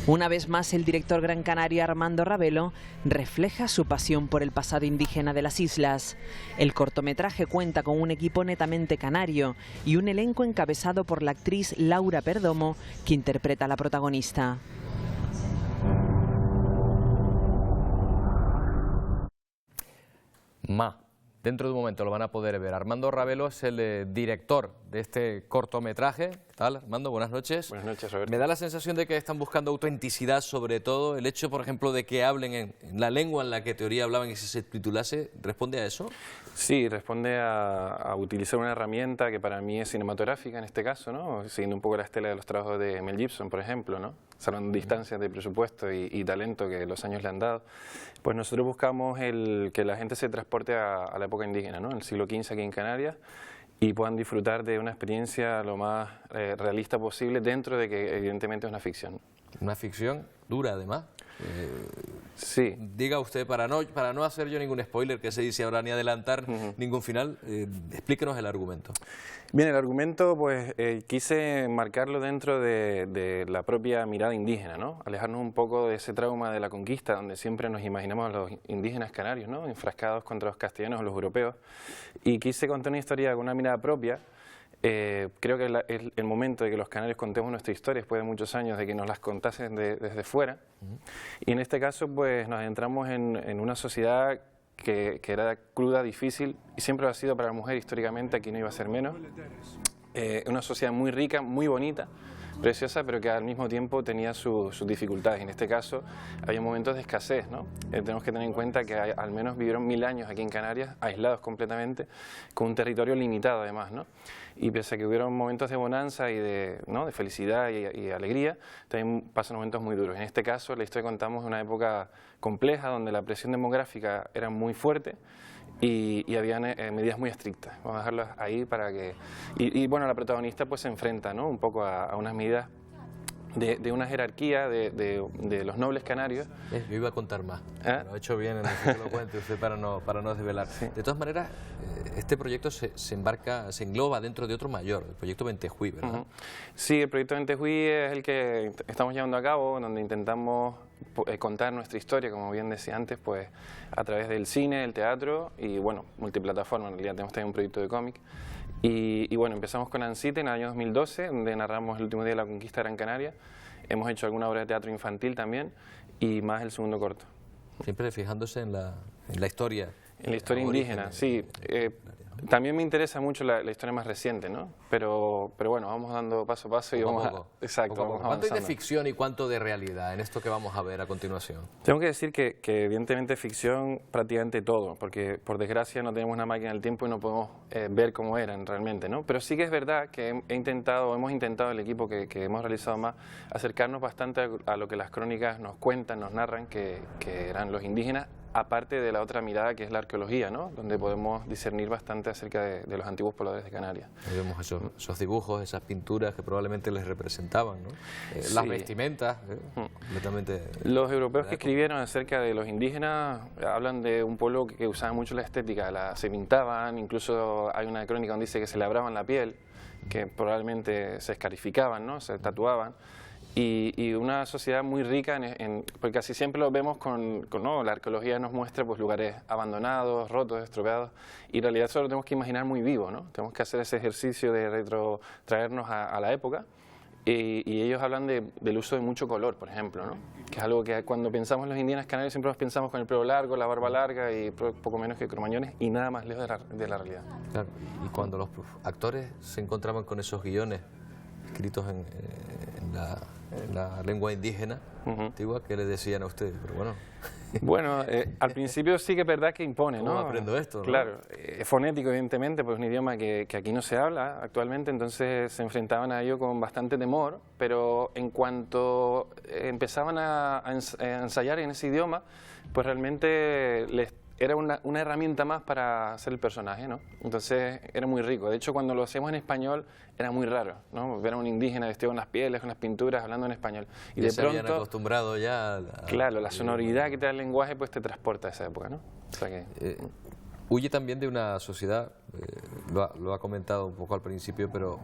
L: Una vez más, el director gran canario Armando Ravelo refleja su pasión por el pasado indígena de las islas. El cortometraje cuenta con un equipo netamente canario y un elenco encabezado por la actriz Laura Perdomo, que interpreta a la protagonista.
A: Ma. Dentro de un momento lo van a poder ver. Armando Ravelo es el director de este cortometraje. ¿Qué tal, Armando? Buenas noches.
D: Buenas noches, Roberto.
A: Me da la sensación de que están buscando autenticidad, sobre todo. El hecho, por ejemplo, de que hablen en la lengua en la que en teoría hablaban y se titulase, ¿responde a eso?
D: Sí, responde a utilizar una herramienta que para mí es cinematográfica en este caso, ¿no? Siguiendo un poco la estela de los trabajos de Mel Gibson, por ejemplo, ¿no? Salvando distancias de presupuesto y talento que los años le han dado. Pues nosotros buscamos que la gente se transporte a la época indígena, ¿no? En el siglo XV aquí en Canarias, y puedan disfrutar de una experiencia lo más realista posible, dentro de que evidentemente es una ficción.
A: Una ficción dura, además.
D: Sí.
A: Diga usted, para no hacer yo ningún spoiler que se dice ahora ni adelantar ningún final, explíquenos el argumento.
D: Bien, el argumento pues quise marcarlo dentro de la propia mirada indígena, ¿no? Alejarnos un poco de ese trauma de la conquista, donde siempre nos imaginamos a los indígenas canarios, ¿no? Enfrascados contra los castellanos o los europeos, y quise contar una historia con una mirada propia. Creo que es el momento de que los canarios contemos nuestra historia después de muchos años de que nos las contasen desde fuera. Y en este caso pues nos adentramos en una sociedad que era cruda, difícil, y siempre lo ha sido para la mujer históricamente, aquí no iba a ser menos. Una sociedad muy rica, muy bonita, preciosa, pero que al mismo tiempo tenía sus dificultades. En este caso había momentos de escasez, ¿no? Tenemos que tener en cuenta que al menos vivieron 1000 años aquí en Canarias, aislados completamente, con un territorio limitado además, ¿no? Y pese a que hubieron momentos de bonanza y de felicidad y alegría, también pasan momentos muy duros. En este caso, la historia que contamos de una época compleja, donde la presión demográfica era muy fuerte y había medidas muy estrictas. Vamos a dejarlas ahí para que... Y bueno, la protagonista pues se enfrenta, ¿no? Un poco a unas medidas de una jerarquía de los nobles canarios.
A: Yo iba a contar más, lo he hecho bien en que lo cuente usted para no desvelar. Sí. De todas maneras, este proyecto se engloba dentro de otro mayor, el proyecto Ventejuí, ¿verdad?
D: Sí, el proyecto Ventejuí es el que estamos llevando a cabo, donde intentamos contar nuestra historia, como bien decía antes, pues a través del cine, el teatro y bueno, multiplataforma. En realidad tenemos también un proyecto de cómic. Y bueno, empezamos con Ansite en el año 2012, donde narramos el último día de la conquista de Gran Canaria. Hemos hecho alguna obra de teatro infantil también, y más el segundo corto.
A: Siempre fijándose en la historia
D: En la historia indígena, sí. También me interesa mucho la historia más reciente, ¿no? Pero bueno, vamos dando paso a paso y vamos a... Exacto, vamos
A: ¿Cuánto hay de
D: avanzando.
A: ficción y cuánto de realidad en esto que vamos a ver a continuación?
D: Tengo que decir que evidentemente ficción prácticamente todo, porque por desgracia no tenemos una máquina del tiempo y no podemos ver cómo eran realmente, ¿no? Pero sí que es verdad que hemos intentado el equipo que hemos realizado más, acercarnos bastante a lo que las crónicas nos cuentan, nos narran, que eran los indígenas, aparte de la otra mirada que es la arqueología, ¿no? Donde podemos discernir bastante acerca de los antiguos pobladores de Canarias.
A: Ahí vemos esos dibujos, esas pinturas que probablemente les representaban, ¿no?
D: Sí.
A: Las vestimentas, completamente...
D: Los europeos que escribieron acerca de los indígenas hablan de un pueblo que usaba mucho la estética, se pintaban, incluso hay una crónica donde dice que se labraban la piel, que probablemente se escarificaban, ¿no? Se tatuaban. Y una sociedad muy rica, porque casi siempre lo vemos ¿no? La arqueología nos muestra pues, lugares abandonados, rotos, estropeados, y en realidad eso lo tenemos que imaginar muy vivo, ¿no? Tenemos que hacer ese ejercicio de retrotraernos a la época, y ellos hablan del uso de mucho color, por ejemplo, ¿no? Que es algo que cuando pensamos en los indígenas canarios siempre nos pensamos con el pelo largo, la barba larga y poco menos que cromañones, y nada más lejos de la realidad.
A: Claro. Y cuando los actores se encontraban con esos guiones escritos en la lengua indígena antigua, ¿qué le decían a ustedes? Pero bueno...
D: Bueno, al principio sí que es verdad que impone, ¿no?
A: ¿Cómo aprendo esto, no?
D: Claro, es fonético evidentemente, pues es un idioma que aquí no se habla actualmente, entonces se enfrentaban a ello con bastante temor, pero en cuanto empezaban a ensayar en ese idioma, pues realmente era una herramienta más para hacer el personaje, ¿no? Entonces era muy rico. De hecho, cuando lo hacíamos en español era muy raro, ¿no? Ver a un indígena vestido con las pieles, con las pinturas, hablando en español.
A: Y de pronto, habían acostumbrado ya
D: claro, la sonoridad que te da el lenguaje pues te transporta a esa época, ¿no? O sea que...
A: huye también de una sociedad, lo ha comentado un poco al principio, pero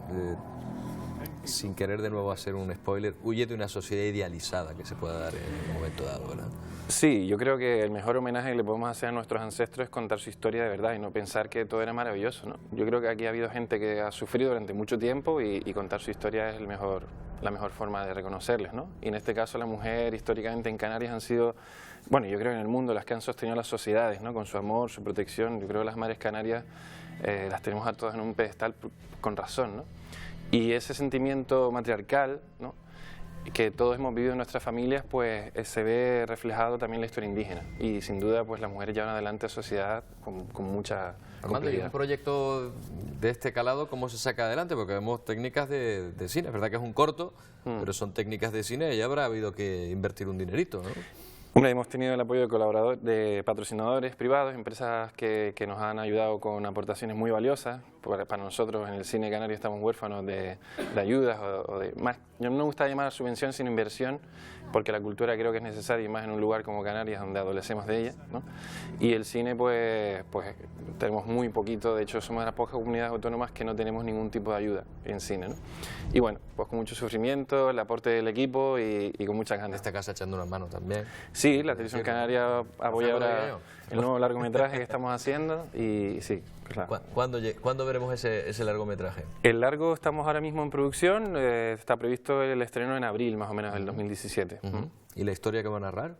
A: sin querer de nuevo hacer un spoiler, huye de una sociedad idealizada que se pueda dar en un momento dado, ¿verdad?
D: Sí, yo creo que el mejor homenaje que le podemos hacer a nuestros ancestros es contar su historia de verdad y no pensar que todo era maravilloso, ¿no? Yo creo que aquí ha habido gente que ha sufrido durante mucho tiempo y contar su historia es la mejor forma de reconocerles, ¿no? Y en este caso la mujer históricamente en Canarias han sido, bueno, yo creo que en el mundo las que han sostenido las sociedades, ¿no? Con su amor, su protección. Yo creo que las madres canarias las tenemos a todas en un pedestal con razón, ¿no? Y ese sentimiento matriarcal, ¿no? Que todos hemos vivido en nuestras familias, pues se ve reflejado también en la historia indígena. Y sin duda, pues las mujeres llevan adelante a la sociedad con mucha
A: Armando, ¿y un proyecto de este calado cómo se saca adelante? Porque vemos técnicas de cine, es verdad que es un corto, pero son técnicas de cine y ya habrá habido que invertir un dinerito, ¿no?
D: Hombre, hemos tenido el apoyo de patrocinadores privados, empresas que nos han ayudado con aportaciones muy valiosas. Para nosotros en el cine canario estamos huérfanos de ayudas o de más. Yo no me gusta llamar subvención sino inversión, porque la cultura creo que es necesaria y más en un lugar como Canarias donde adolecemos de ella, ¿no? Y el cine pues tenemos muy poquito, de hecho somos de las pocas comunidades autónomas que no tenemos ningún tipo de ayuda en cine, ¿no? Y bueno, pues con mucho sufrimiento, el aporte del equipo y con muchas ganas.
A: Esta casa echando una mano también.
D: Sí, la televisión canaria apoya ahora el nuevo largometraje que estamos haciendo y sí, claro.
A: ¿Cuándo veremos ese largometraje?
D: El largo estamos ahora mismo en producción, está previsto el estreno en abril más o menos del 2017.
A: ¿Y la historia que va a narrar?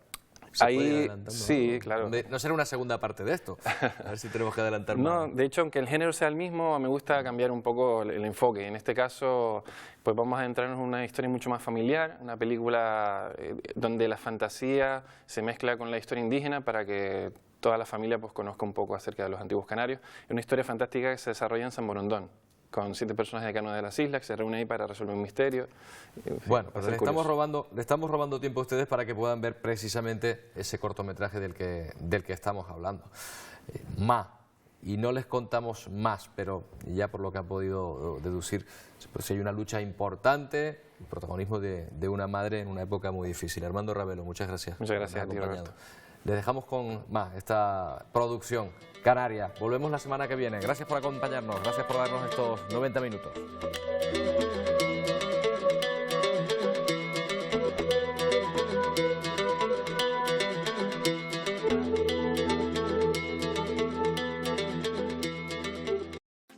D: Ahí, sí, claro.
A: No será una segunda parte de esto, a ver si tenemos que adelantar más.
D: No, de hecho, aunque el género sea el mismo, me gusta cambiar un poco el enfoque. En este caso, pues vamos a adentrarnos en una historia mucho más familiar, una película donde la fantasía se mezcla con la historia indígena para que toda la familia pues conozca un poco acerca de los antiguos canarios. Es una historia fantástica que se desarrolla en San Borondón, con 7 personas de cada una de las islas que se reúnen ahí para resolver un misterio. En fin,
A: bueno, pues le estamos robando tiempo a ustedes para que puedan ver precisamente ese cortometraje del que estamos hablando. Y no les contamos más, pero ya por lo que han podido deducir, pues hay una lucha importante, el protagonismo de una madre en una época muy difícil. Armando Ravelo, muchas gracias.
D: Muchas gracias a ti, Roberto.
A: Les dejamos con más esta producción canaria. Volvemos la semana que viene. Gracias por acompañarnos, gracias por darnos estos 90 minutos.